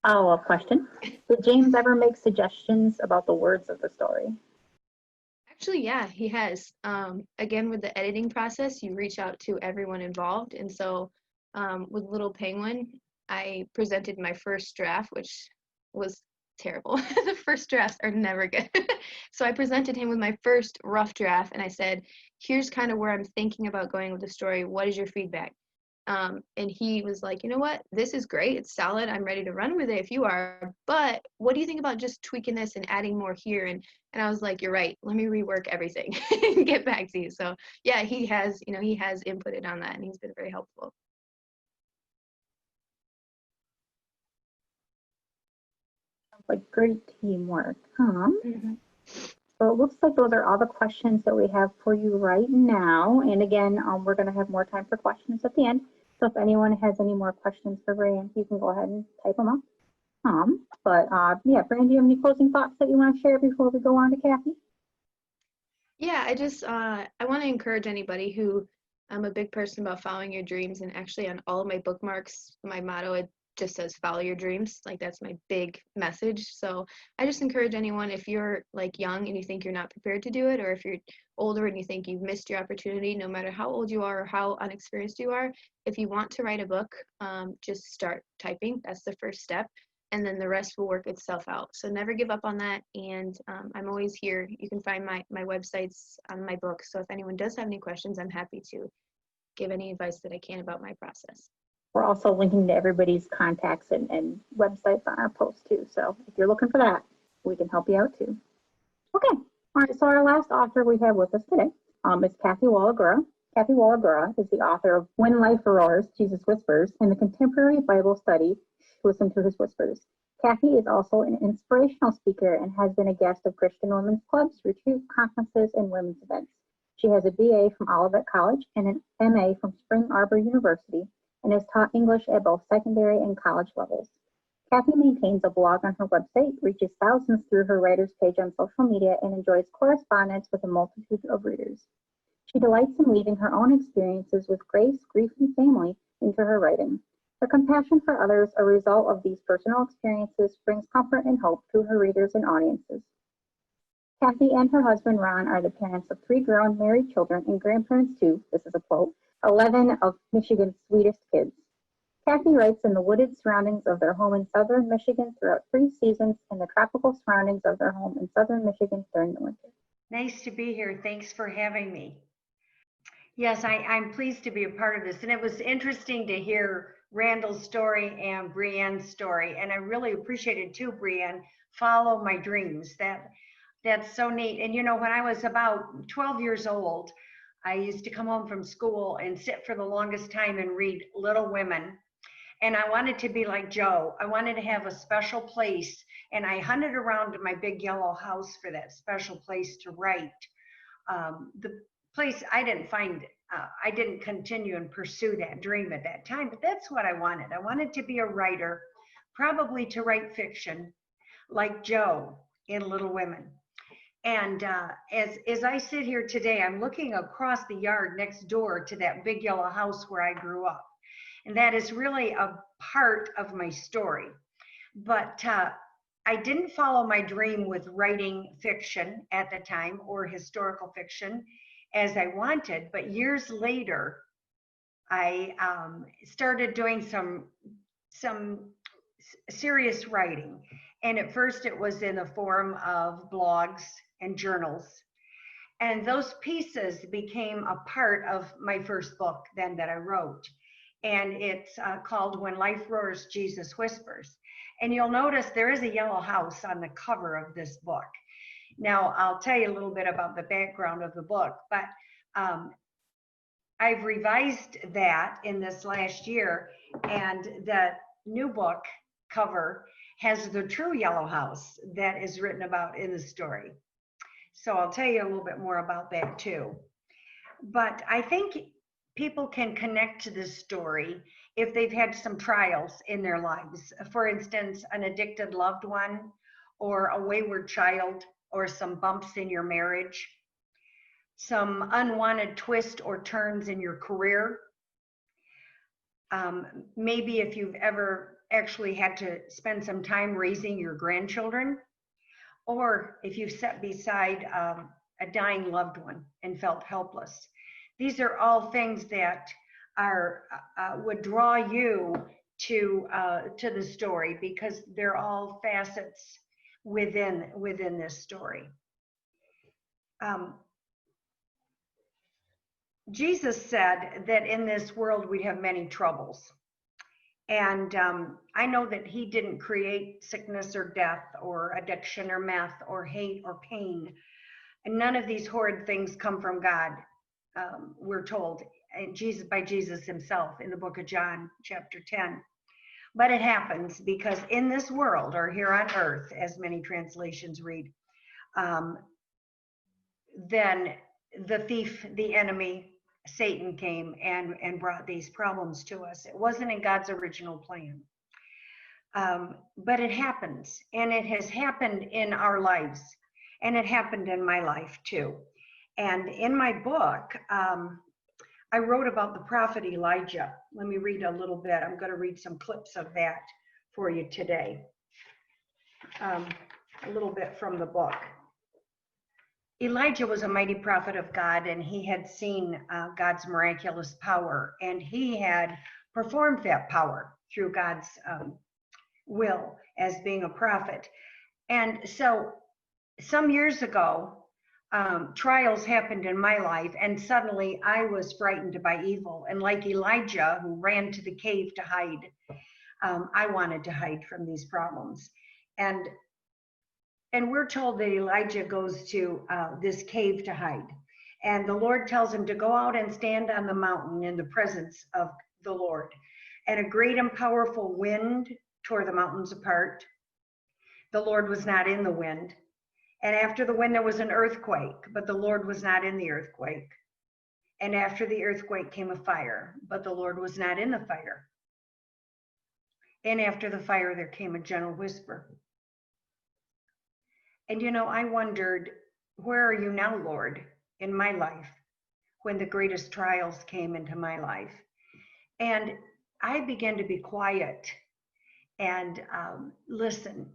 Follow-up question. Did James ever make suggestions about the words of the story? Actually, yeah, he has. Again, with the editing process, you reach out to everyone involved. And so with Little Penguin, I presented my first draft, which was terrible. The first drafts are never good. So I presented him with my first rough draft, and I said, here's kind of where I'm thinking about going with the story. What is your feedback? And he was like, you know what, this is great, it's solid, I'm ready to run with it if you are, but what do you think about just tweaking this and adding more here? And I was like, you're right, let me rework everything and get back to you. So yeah, he has inputted on that, and he's been very helpful. Like great teamwork, huh? So it looks like those are all the questions that we have for you right now. And again, we're going to have more time for questions at the end. So if anyone has any more questions for Brian, you can go ahead and type them up. Yeah, Brian, do you have any closing thoughts that you want to share before we go on to Kathy? Yeah, I just I want to encourage anybody who, I'm a big person about following your dreams, and actually on all of my bookmarks, my motto, it just says follow your dreams. Like, that's my big message. So I just encourage anyone, if you're like young and you think you're not prepared to do it, or if you're older and you think you've missed your opportunity, no matter how old you are or how unexperienced you are, if you want to write a book, just start typing. That's the first step, and then the rest will work itself out. So never give up on that. And I'm always here. You can find my websites on my book. So if anyone does have any questions, I'm happy to give any advice that I can about my process. We're also linking to everybody's contacts and websites on our post too. So if you're looking for that, we can help you out too. Okay. All right. So our last author we have with us today is Kathy Wahlberg. Kathy Wahlberg is the author of When Life Roars, Jesus Whispers, and the contemporary Bible study, Listen to His Whispers. Kathy is also an inspirational speaker and has been a guest of Christian women's clubs, retreat conferences, and women's events. She has a BA from Olivet College and an MA from Spring Arbor University, and has taught English at both secondary and college levels. Kathy maintains a blog on her website, reaches thousands through her writer's page on social media, and enjoys correspondence with a multitude of readers. She delights in weaving her own experiences with grace, grief, and family into her writing. Her compassion for others, a result of these personal experiences, brings comfort and hope to her readers and audiences. Kathy and her husband, Ron, are the parents of 3 grown married children and grandparents to, this is a quote, 11 of Michigan's sweetest kids. Kathy writes in the wooded surroundings of their home in southern Michigan throughout 3 seasons and the tropical surroundings of their home in southern Michigan during the winter. Nice to be here. Thanks for having me. Yes, I'm pleased to be a part of this. And it was interesting to hear Randall's story and Brienne's story. And I really appreciated too, Brienne, follow my dreams. That's so neat. And when I was about 12 years old, I used to come home from school and sit for the longest time and read Little Women. And I wanted to be like Joe. I wanted to have a special place. And I hunted around my big yellow house for that special place to write. The place I didn't find, I didn't continue and pursue that dream at that time, but that's what I wanted. I wanted to be a writer, probably to write fiction like Joe in Little Women. And as I sit here today, I'm looking across the yard next door to that big yellow house where I grew up. And that is really a part of my story. But I didn't follow my dream with writing fiction at the time or historical fiction as I wanted. But years later, I started doing some serious writing. And at first it was in the form of blogs and journals. And those pieces became a part of my first book then that I wrote. And it's called When Life Roars, Jesus Whispers. And you'll notice there is a yellow house on the cover of this book. Now, I'll tell you a little bit about the background of the book, but I've revised that in this last year, and the new book cover has the true yellow house that is written about in the story. So I'll tell you a little bit more about that too. But I think people can connect to this story if they've had some trials in their lives. For instance, an addicted loved one, or a wayward child, or some bumps in your marriage, some unwanted twists or turns in your career. Maybe if you've ever actually had to spend some time raising your grandchildren, or if you've sat beside a dying loved one and felt helpless. These are all things that are would draw you to the story, because they're all facets within this story. Jesus said that in this world we'd have many troubles. And I know that he didn't create sickness or death or addiction or meth or hate or pain. And none of these horrid things come from God, we're told by Jesus himself in the book of John, chapter 10. But it happens because in this world, or here on earth, as many translations read, then the thief, the enemy, Satan came and brought these problems to us. It wasn't in God's original plan. But it happens, and it has happened in our lives, and it happened in my life too. And in my book, I wrote about the prophet Elijah. Let me read a little bit. I'm going to read some clips of that for you today. A little bit from the book. Elijah was a mighty prophet of God, and he had seen God's miraculous power, and he had performed that power through God's will as being a prophet. And so some years ago, trials happened in my life, and suddenly I was frightened by evil. And like Elijah, who ran to the cave to hide, I wanted to hide from these problems. And we're told that Elijah goes to this cave to hide. And the Lord tells him to go out and stand on the mountain in the presence of the Lord. And a great and powerful wind tore the mountains apart. The Lord was not in the wind. And after the wind, there was an earthquake, but the Lord was not in the earthquake. And after the earthquake came a fire, but the Lord was not in the fire. And after the fire, there came a gentle whisper. And you know, I wondered, where are you now, Lord, in my life, when the greatest trials came into my life? And I began to be quiet and listen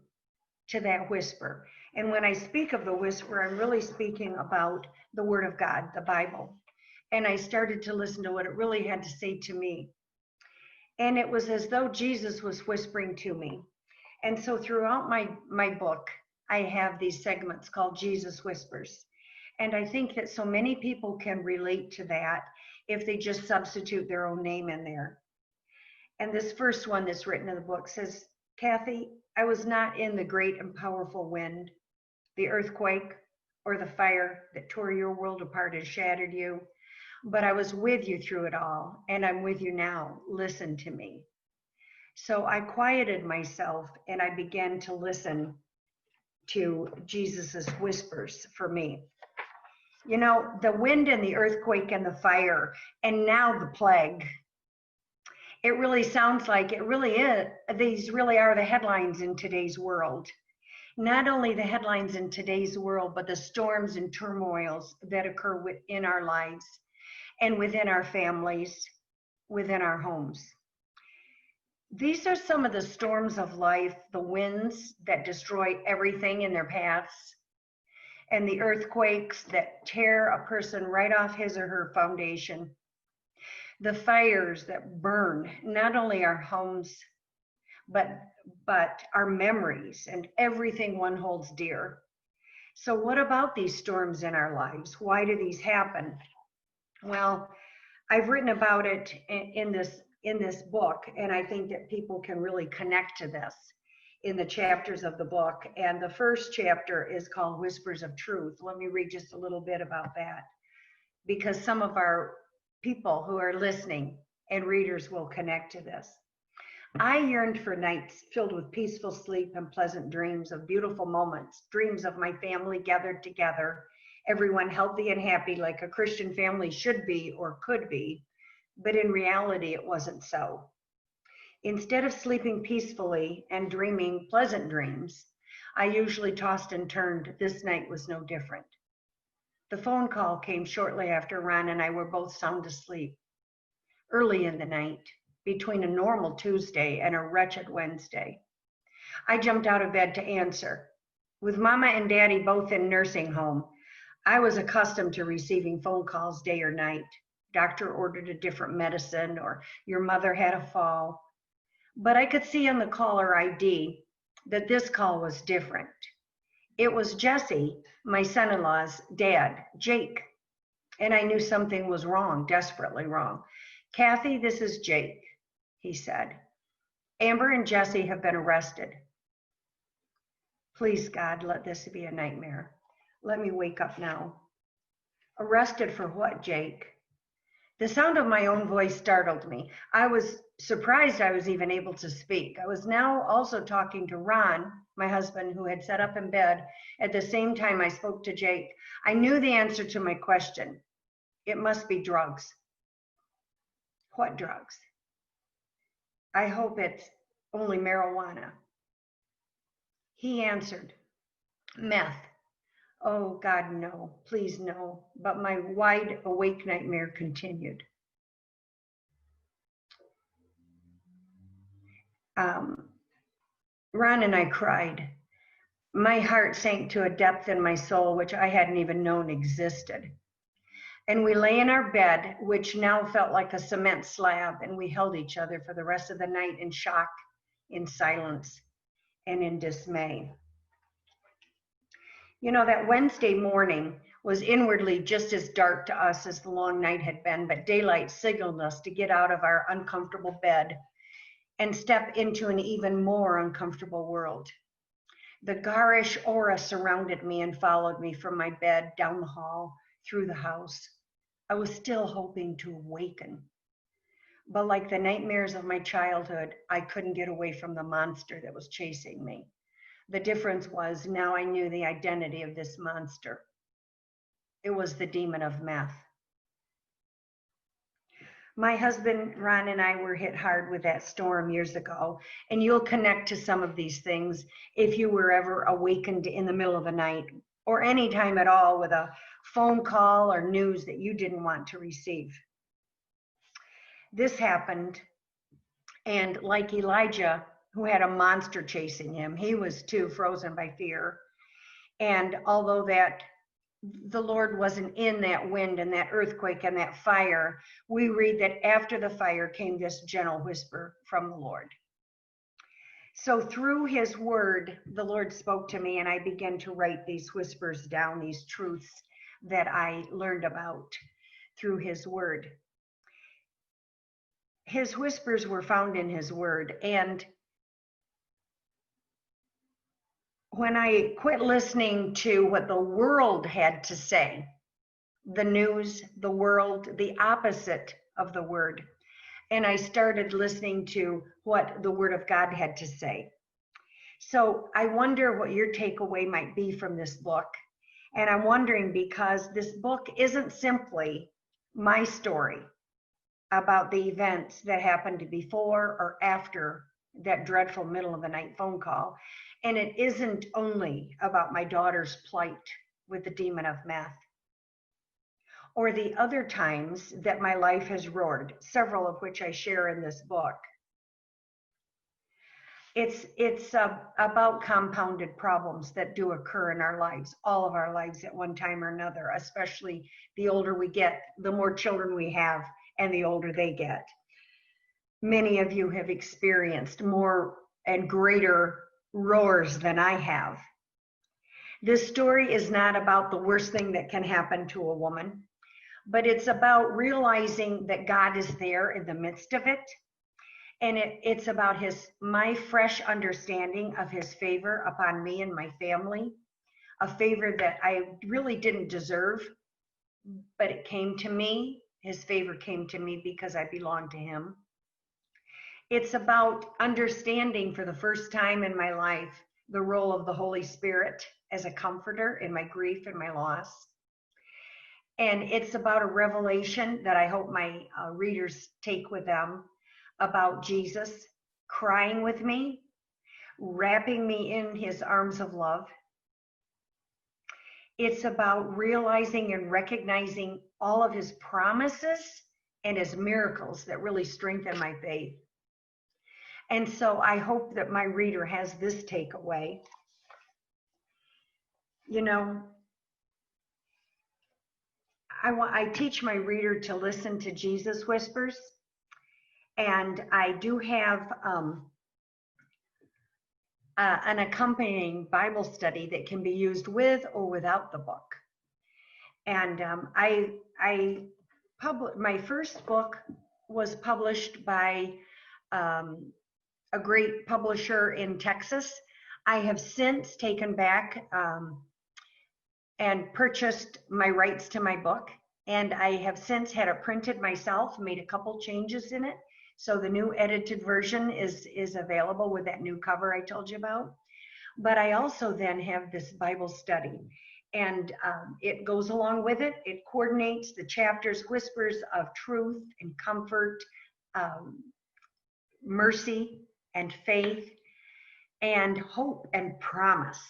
to that whisper. And when I speak of the whisper, I'm really speaking about the Word of God, the Bible. And I started to listen to what it really had to say to me. And it was as though Jesus was whispering to me. And so throughout my book, I have these segments called Jesus Whispers. And I think that so many people can relate to that if they just substitute their own name in there. And this first one that's written in the book says, Kathy, I was not in the great and powerful wind, the earthquake, or the fire that tore your world apart and shattered you. but I was with you through it all, and I'm with you now. Listen to me. So I quieted myself and I began to listen to Jesus's whispers for me. You know, the wind and the earthquake and the fire, and now the plague. It really sounds like it really is. These really are the headlines in today's world. Not only the headlines in today's world, but the storms and turmoils that occur within our lives and within our families, within our homes. These are some of the storms of life, the winds that destroy everything in their paths, and the earthquakes that tear a person right off his or her foundation. The fires that burn not only our homes, but our memories and everything one holds dear. So what about these storms in our lives? Why do these happen? Well, I've written about it in this book, and I think that people can really connect to this in the chapters of the book. And the first chapter is called Whispers of Truth. Let me read just a little bit about that, because some of our people who are listening and readers will connect to this. I yearned for nights filled with peaceful sleep and pleasant dreams of beautiful moments, dreams of my family gathered together, everyone healthy and happy like a Christian family should be or could be, but in reality it wasn't so. Instead of sleeping peacefully and dreaming pleasant dreams, I usually tossed and turned. This night was no different. The phone call came shortly after Ron and I were both sound asleep. Early in the night, between a normal Tuesday and a wretched Wednesday. I jumped out of bed to answer. With Mama and Daddy both in nursing home, I was accustomed to receiving phone calls day or night. Doctor ordered a different medicine, or your mother had a fall. But I could see on the caller ID that this call was different. It was Jesse, my son-in-law's dad, Jake. And I knew something was wrong, desperately wrong. Kathy, this is Jake, he said. Amber and Jesse have been arrested. Please, God, let this be a nightmare. Let me wake up now. Arrested for what, Jake? The sound of my own voice startled me. I was surprised I was even able to speak. I was now also talking to Ron, my husband, who had sat up in bed at the same time I spoke to Jake. I knew the answer to my question. It must be drugs. What drugs? I hope it's only marijuana. He answered, meth. Oh God, no, please no. But my wide awake nightmare continued. Ron and I cried. My heart sank to a depth in my soul which I hadn't even known existed. And we lay in our bed, which now felt like a cement slab, and we held each other for the rest of the night in shock, in silence, and in dismay. You know, that Wednesday morning was inwardly just as dark to us as the long night had been, but daylight signaled us to get out of our uncomfortable bed and step into an even more uncomfortable world. The garish aura surrounded me and followed me from my bed, down the hall, through the house. I was still hoping to awaken. But like the nightmares of my childhood, I couldn't get away from the monster that was chasing me. The difference was now I knew the identity of this monster. It was the demon of meth. My husband, Ron, and I were hit hard with that storm years ago, and you'll connect to some of these things if you were ever awakened in the middle of the night or any time at all with a phone call or news that you didn't want to receive. This happened, and like Elijah, who had a monster chasing him, he was too frozen by fear. And although that the Lord wasn't in that wind and that earthquake and that fire, we read that after the fire came this gentle whisper from the Lord. So through his word, the Lord spoke to me, and I began to write these whispers down, these truths that I learned about through his word. His whispers were found in his word. And when I quit listening to what the world had to say, the news, the world, the opposite of the word. And I started listening to what the Word of God had to say. So I wonder what your takeaway might be from this book. And I'm wondering because this book isn't simply my story about the events that happened before or after that dreadful middle of the night phone call. And it isn't only about my daughter's plight with the demon of meth, or the other times that my life has roared, several of which I share in this book. It's about compounded problems that do occur in our lives, all of our lives at one time or another, especially the older we get, the more children we have, and the older they get. Many of you have experienced more and greater roars than I have. This story is not about the worst thing that can happen to a woman, but it's about realizing that God is there in the midst of it. And it's about my fresh understanding of his favor upon me and my family, a favor that I really didn't deserve, but it came to me. His favor came to me because I belong to him. It's about understanding for the first time in my life the role of the Holy Spirit as a comforter in my grief and my loss. And it's about a revelation that I hope my readers take with them about Jesus crying with me, wrapping me in his arms of love. It's about realizing and recognizing all of his promises and his miracles that really strengthen my faith. And so I hope that my reader has this takeaway. You know, I teach my reader to listen to Jesus whispers. And I do have an accompanying Bible study that can be used with or without the book. And my first book was published by a great publisher in Texas. I have since taken back and purchased my rights to my book. And I have since had it printed myself, made a couple changes in it. So the new edited version is available with that new cover I told you about. But I also then have this Bible study, and it goes along with it. It coordinates the chapters, whispers of truth and comfort, mercy and faith, and hope and promise.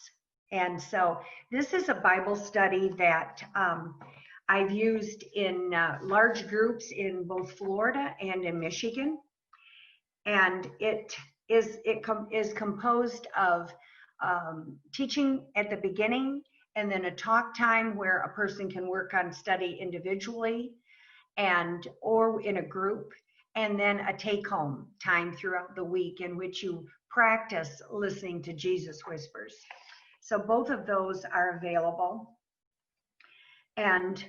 And so this is a Bible study that I've used in large groups in both Florida and in Michigan. And it is composed of teaching at the beginning, and then a talk time where a person can work on study individually or in a group, and then a take-home time throughout the week in which you practice listening to Jesus whispers. So both of those are available. And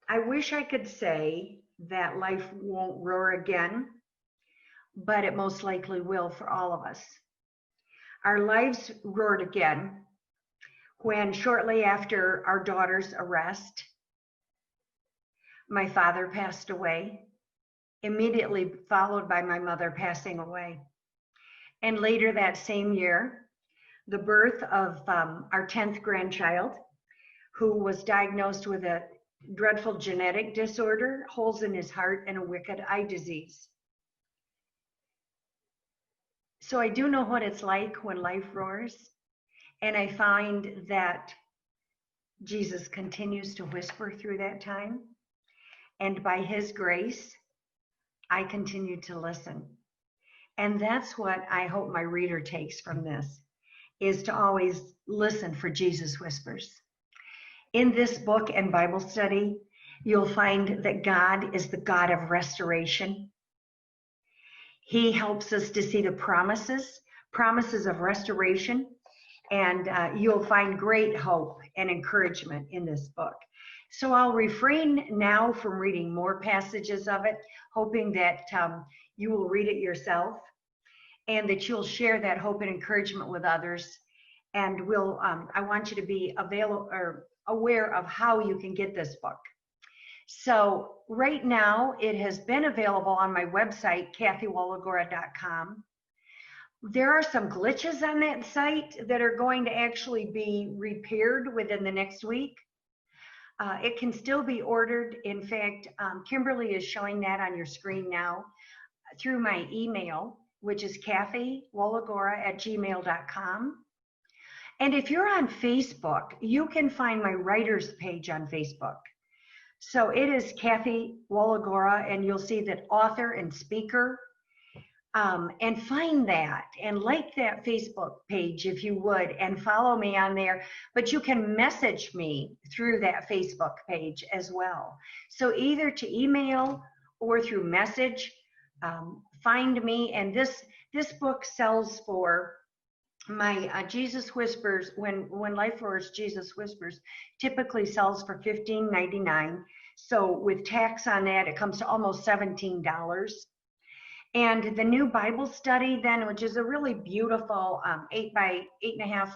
I wish I could say that life won't roar again, but it most likely will for all of us. Our lives roared again when shortly after our daughter's arrest, my father passed away, immediately followed by my mother passing away. And later that same year, the birth of our 10th grandchild, who was diagnosed with a dreadful genetic disorder, holes in his heart, and a wicked eye disease. So I do know what it's like when life roars, and I find that Jesus continues to whisper through that time, and by his grace, I continue to listen. And that's what I hope my reader takes from this, is to always listen for Jesus whispers. In this book and Bible study, you'll find that God is the God of restoration. He helps us to see the promises of restoration, and you'll find great hope and encouragement in this book. So I'll refrain now from reading more passages of it, hoping that you will read it yourself and that you'll share that hope and encouragement with others. And I want you to be available or aware of how you can get this book. So right now it has been available on my website, kathywallagora.com. There are some glitches on that site that are going to actually be repaired within the next week. It can still be ordered. In fact, Kimberly is showing that on your screen now through my email, which is kathywallagora@gmail.com. And if you're on Facebook, you can find my writers page on Facebook. So it is Kathy Wallagora, and you'll see that author and speaker. And find that and like that Facebook page if you would, and follow me on there. But you can message me through that Facebook page as well. So either to email or through message, find me. And this book sells for my Jesus Whispers, when Life Roars Jesus Whispers, typically sells for $15.99. So with tax on that, it comes to almost $17. And the new Bible study then, which is a really beautiful 8 by 8.5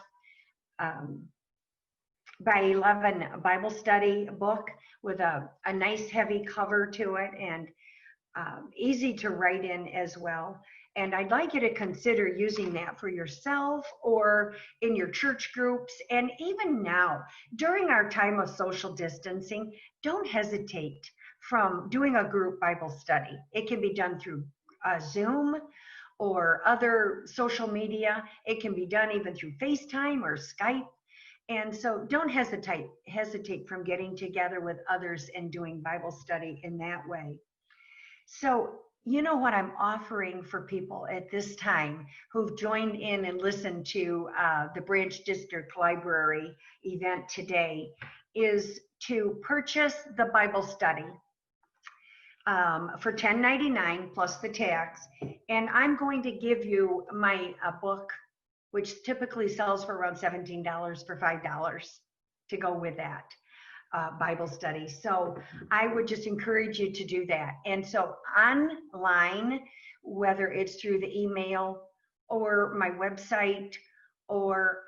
by 11 Bible study book with a nice heavy cover to it, and easy to write in as well. And I'd like you to consider using that for yourself or in your church groups. And even now, during our time of social distancing, don't hesitate from doing a group Bible study. It can be done through Zoom or other social media. It can be done even through FaceTime or Skype. And so don't hesitate from getting together with others and doing Bible study in that way. So you know what I'm offering for people at this time who've joined in and listened to the Branch District Library event today is to purchase the Bible study for $10.99 plus the tax. And I'm going to give you my book, which typically sells for around $17 for $5 to go with that Bible study. So I would just encourage you to do that. And so online, whether it's through the email or my website or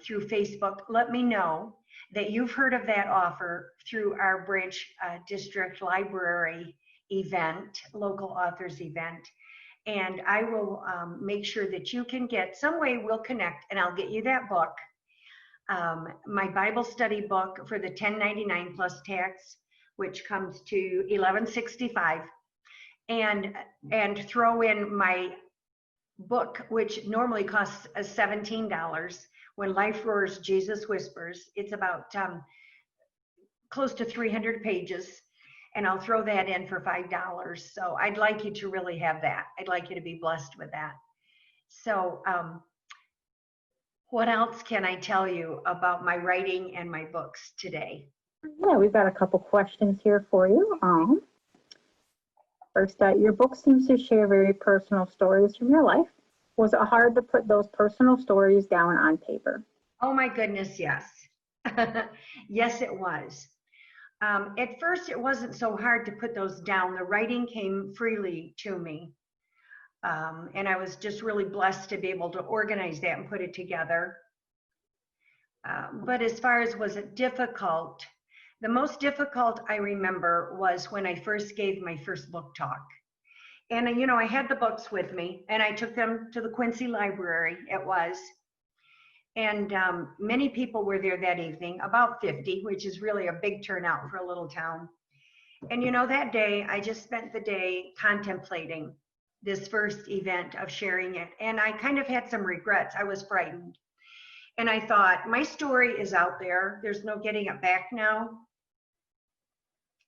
through Facebook, let me know that you've heard of that offer through our Branch District Library event, local authors event. And I will make sure that you can get, some way we'll connect and I'll get you that book. My Bible study book for the $10.99 plus tax, which comes to $11.65, and throw in my book, which normally costs $17. When Life Roars Jesus Whispers, it's about close to 300 pages, and I'll throw that in for $5. So I'd like you to really have that. I'd like you to be blessed with that. So what else can I tell you about my writing and my books today? Yeah, we've got a couple questions here for you. First, your book seems to share very personal stories from your life. Was it hard to put those personal stories down on paper? Oh my goodness, yes. Yes, it was. At first, it wasn't so hard to put those down. The writing came freely to me. And I was just really blessed to be able to organize that and put it together. But as far as was it difficult, the most difficult I remember was when I first gave my first book talk. And, you know, I had the books with me and I took them to the Quincy Library, it was. And many people were there that evening, about 50, which is really a big turnout for a little town. And, you know, that day, I just spent the day contemplating this first event of sharing it. And I kind of had some regrets. I was frightened. And I thought, my story is out there. There's no getting it back now.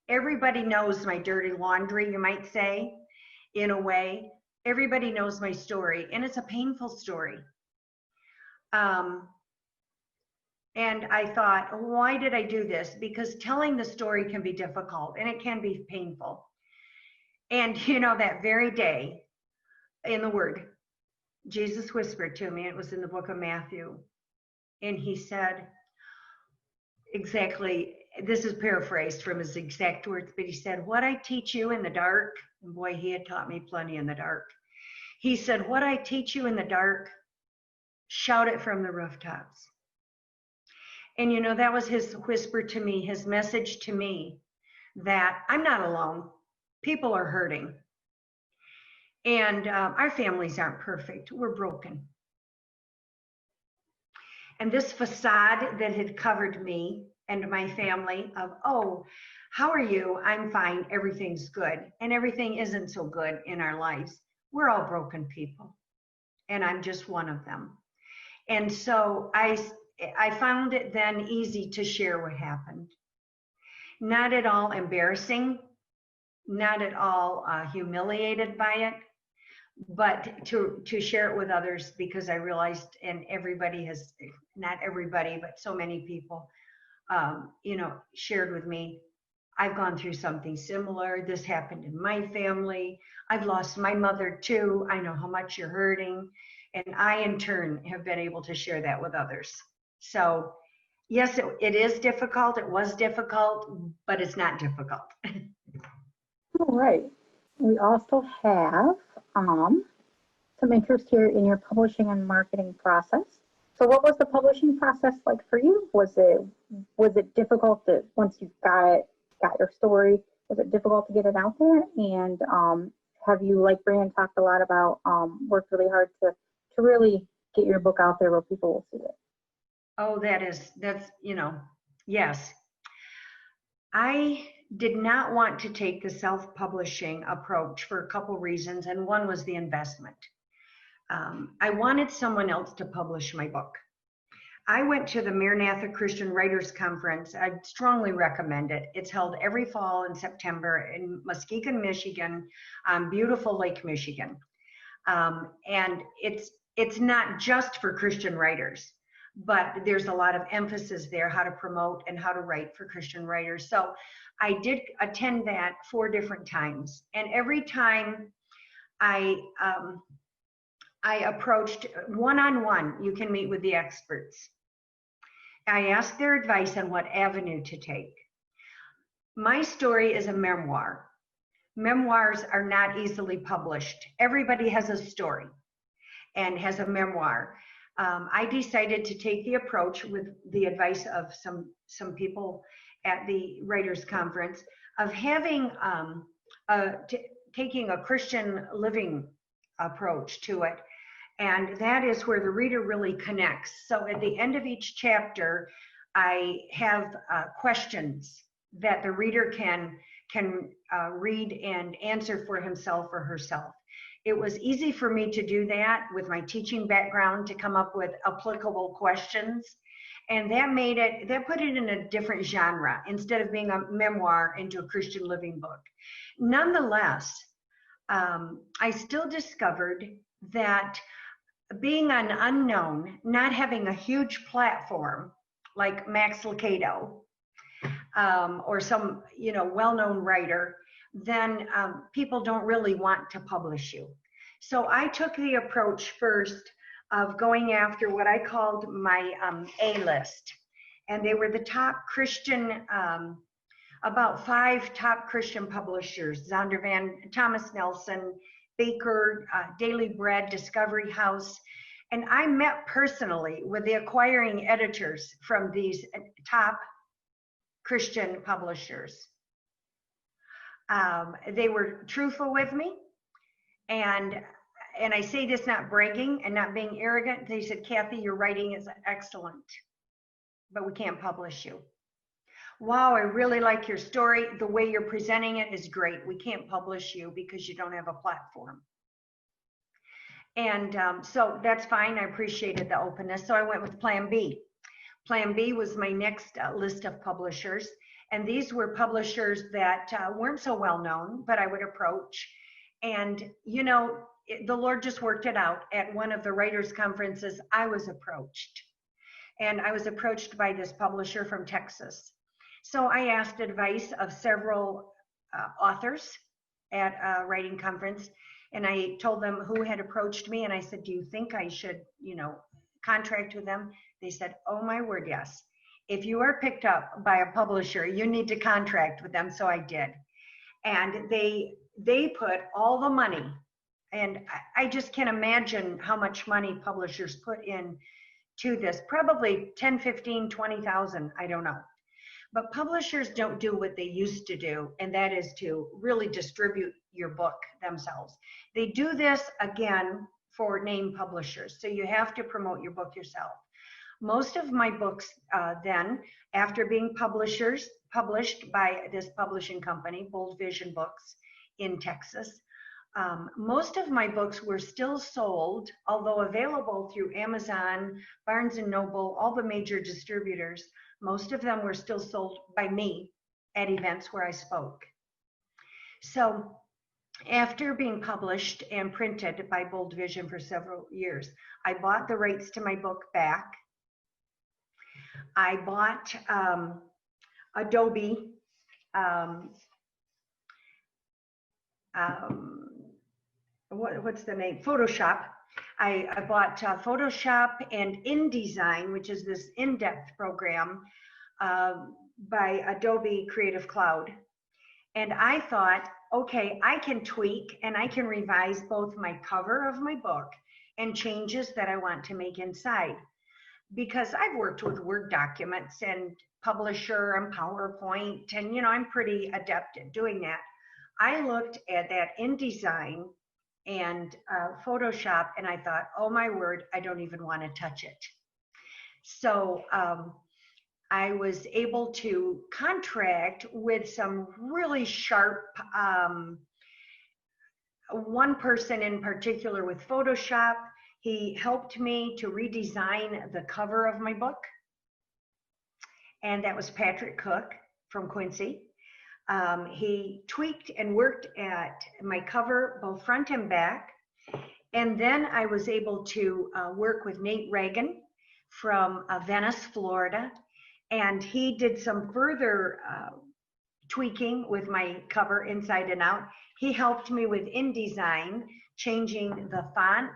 Everybody knows my dirty laundry, you might say, in a way. Everybody knows my story, and it's a painful story. And I thought, why did I do this? Because telling the story can be difficult, and it can be painful. And, you know, that very day, in the Word, Jesus whispered to me, it was in the book of Matthew, and he said, exactly, this is paraphrased from his exact words, but he said, what I teach you in the dark, and boy, he had taught me plenty in the dark. He said, what I teach you in the dark, shout it from the rooftops. And you know, that was his whisper to me, his message to me, that I'm not alone. People are hurting. And our families aren't perfect. We're broken. And this facade that had covered me and my family of, oh, how are you? I'm fine. Everything's good. And everything isn't so good in our lives. We're all broken people. And I'm just one of them. And so I found it then easy to share what happened. Not at all embarrassing, not at all humiliated by it, but to share it with others, because I realized, and everybody has, not everybody, but so many people, you know, shared with me, I've gone through something similar. This happened in my family. I've lost my mother too. I know how much you're hurting. And I, in turn, have been able to share that with others. So yes, it is difficult. It was difficult, but it's not difficult. All right. We also have some interest here in your publishing and marketing process. So what was the publishing process like for you? Was it difficult to, once you got your story, was it difficult to get it out there? And have you, like Brian talked a lot about, worked really hard to really get your book out there where people will see it? Oh, that's, you know, yes. I did not want to take the self-publishing approach for a couple reasons, and one was the investment. I wanted someone else to publish my book. I went to the Maranatha Christian Writers Conference. I'd strongly recommend it. It's held every fall in September in Muskegon, Michigan, beautiful Lake Michigan. And it's not just for Christian writers, but there's a lot of emphasis there, how to promote and how to write for Christian writers. So I did attend that 4 different times. And every time I approached one-on-one, you can meet with the experts. I asked their advice on what avenue to take. My story is a memoir. Memoirs are not easily published. Everybody has a story and has a memoir. I decided to take the approach, with the advice of some people at the Writers Conference, of having taking a Christian living approach to it. And that is where the reader really connects. So at the end of each chapter, I have questions that the reader can read and answer for himself or herself. It was easy for me to do that with my teaching background, to come up with applicable questions. And that put it in a different genre, instead of being a memoir, into a Christian living book. Nonetheless, I still discovered that being an unknown, not having a huge platform like Max Lucado, or some, you know, well-known writer, then people don't really want to publish you. So I took the approach first of going after what I called my A-list. And they were the top Christian, about 5 top Christian publishers: Zondervan, Thomas Nelson, Baker, Daily Bread, Discovery House. And I met personally with the acquiring editors from these top Christian publishers. They were truthful with me, and I say this not bragging and not being arrogant. They said, "Kathy, your writing is excellent, but we can't publish you." "Wow, I really like your story. The way you're presenting it is great. We can't publish you because you don't have a platform." And so that's fine. I appreciated the openness. So I went with Plan B. Plan B was my next list of publishers. And these were publishers that weren't so well known, but I would approach. And, you know, the Lord just worked it out. At one of the writers' conferences, I was approached. And I was approached by this publisher from Texas. So I asked advice of several authors at a writing conference. And I told them who had approached me. And I said, "Do you think I should, you know, contract with them?" They said, "Oh my word, yes. If you are picked up by a publisher, you need to contract with them." So I did. And they put all the money, and I just can't imagine how much money publishers put in to this, probably 10, 15, 20,000, I don't know. But publishers don't do what they used to do, and that is to really distribute your book themselves. They do this, again, for name publishers. So you have to promote your book yourself. Most of my books then, after being published by this publishing company, Bold Vision Books in Texas, most of my books were still sold, although available through Amazon, Barnes & Noble, all the major distributors. Most of them were still sold by me at events where I spoke. So after being published and printed by Bold Vision for several years, I bought the rights to my book back. I bought Adobe, what's the name? Photoshop. I bought Photoshop and InDesign, which is this in-depth program by Adobe Creative Cloud. And I thought, okay, I can tweak and I can revise both my cover of my book and changes that I want to make inside. Because I've worked with Word documents and Publisher and PowerPoint, and I'm pretty adept at doing that. I looked at that InDesign and Photoshop, and I thought, oh my word, I don't even want to touch it. So I was able to contract with some really sharp, one person in particular with Photoshop. He helped me to redesign the cover of my book, and that was Patrick Cook from Quincy. He tweaked and worked at my cover, both front and back. And then I was able to work with Nate Reagan from Venice, Florida. And he did some further tweaking with my cover inside and out. He helped me with InDesign, changing the font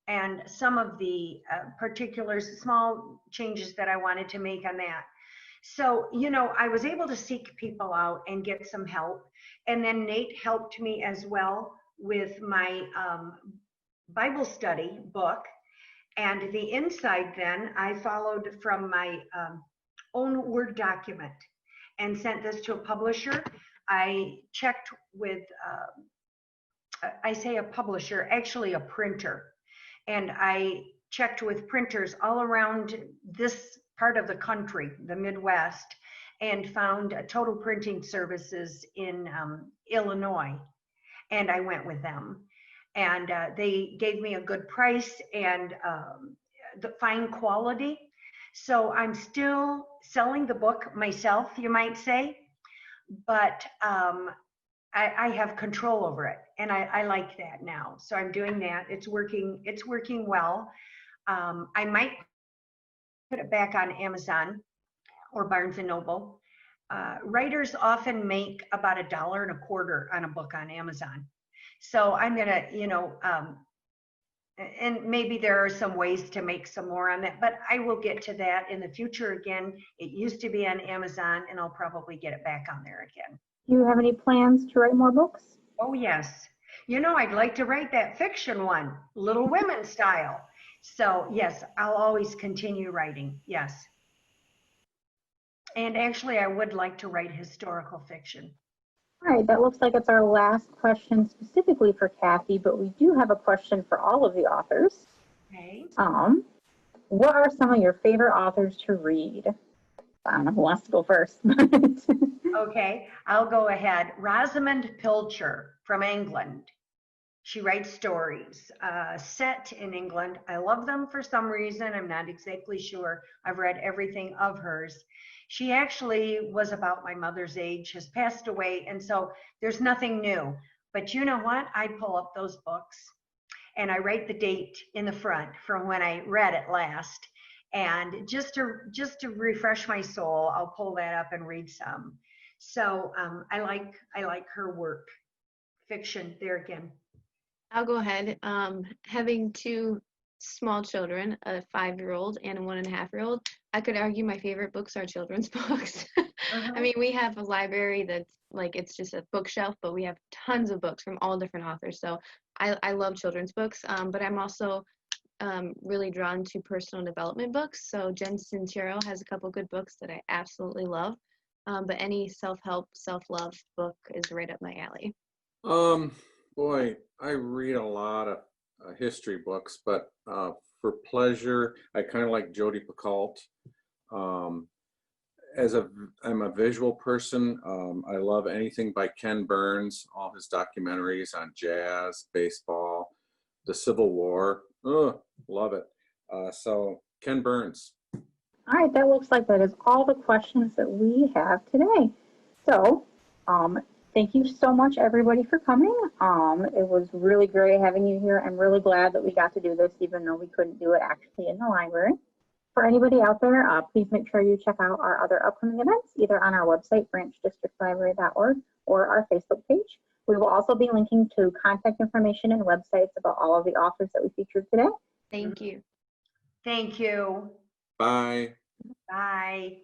and some of the particulars, small changes that I wanted to make on that. So, I was able to seek people out and get some help. And then Nate helped me as well with my Bible study book. And the inside then, I followed from my own Word document and sent this to a publisher. I checked with, I say a publisher, actually a printer. And I checked with printers all around this part of the country, the Midwest, and found Total Printing Services in Illinois. And I went with them. And they gave me a good price and the fine quality. So I'm still selling the book myself, you might say, but I have control over it. And I like that now. So I'm doing that. It's working well. I might put it back on Amazon or Barnes & Noble. Writers often make about $1.25 on a book on Amazon. So I'm gonna, and maybe there are some ways to make some more on that, but I will get to that in the future again. It used to be on Amazon, and I'll probably get it back on there again. Do you have any plans to write more books? Oh, yes. I'd like to write that fiction one, Little Women style. So yes, I'll always continue writing, yes. And actually, I would like to write historical fiction. All right, that looks like it's our last question specifically for Kathy, but we do have a question for all of the authors. Okay. What are some of your favorite authors to read? I don't know who wants to go first. Okay, I'll go ahead. Rosamund Pilcher from England. She writes stories set in England. I love them for some reason. I'm not exactly sure. I've read everything of hers. She actually was about my mother's age, has passed away, and so there's nothing new. But you know what? I pull up those books and I write the date in the front from when I read it last. And just to refresh my soul, I'll pull that up and read some. So I like her work. Fiction, there again. I'll go ahead. Having two small children, a 5-year-old and a 1.5-year-old, I could argue my favorite books are children's books. I mean, we have a library that's like, it's just a bookshelf, but we have tons of books from all different authors. So I love children's books, but I'm also really drawn to personal development books. So Jen Sincero has a couple good books that I absolutely love. But any self-help, self-love book is right up my alley. Boy, I read a lot of history books, but for pleasure, I kind of like Jodi Picoult. Um, I'm a visual person. I love anything by Ken Burns, all his documentaries on jazz, baseball, the Civil War. Love it. So Ken Burns. All right, that looks like that is all the questions that we have today. So, thank you so much, everybody, for coming. It was really great having you here. I'm really glad that we got to do this, even though we couldn't do it actually in the library. For anybody out there, please make sure you check out our other upcoming events, either on our website, branchdistrictlibrary.org, or our Facebook page. We will also be linking to contact information and websites about all of the authors that we featured today. Thank you. Thank you. Bye. Bye.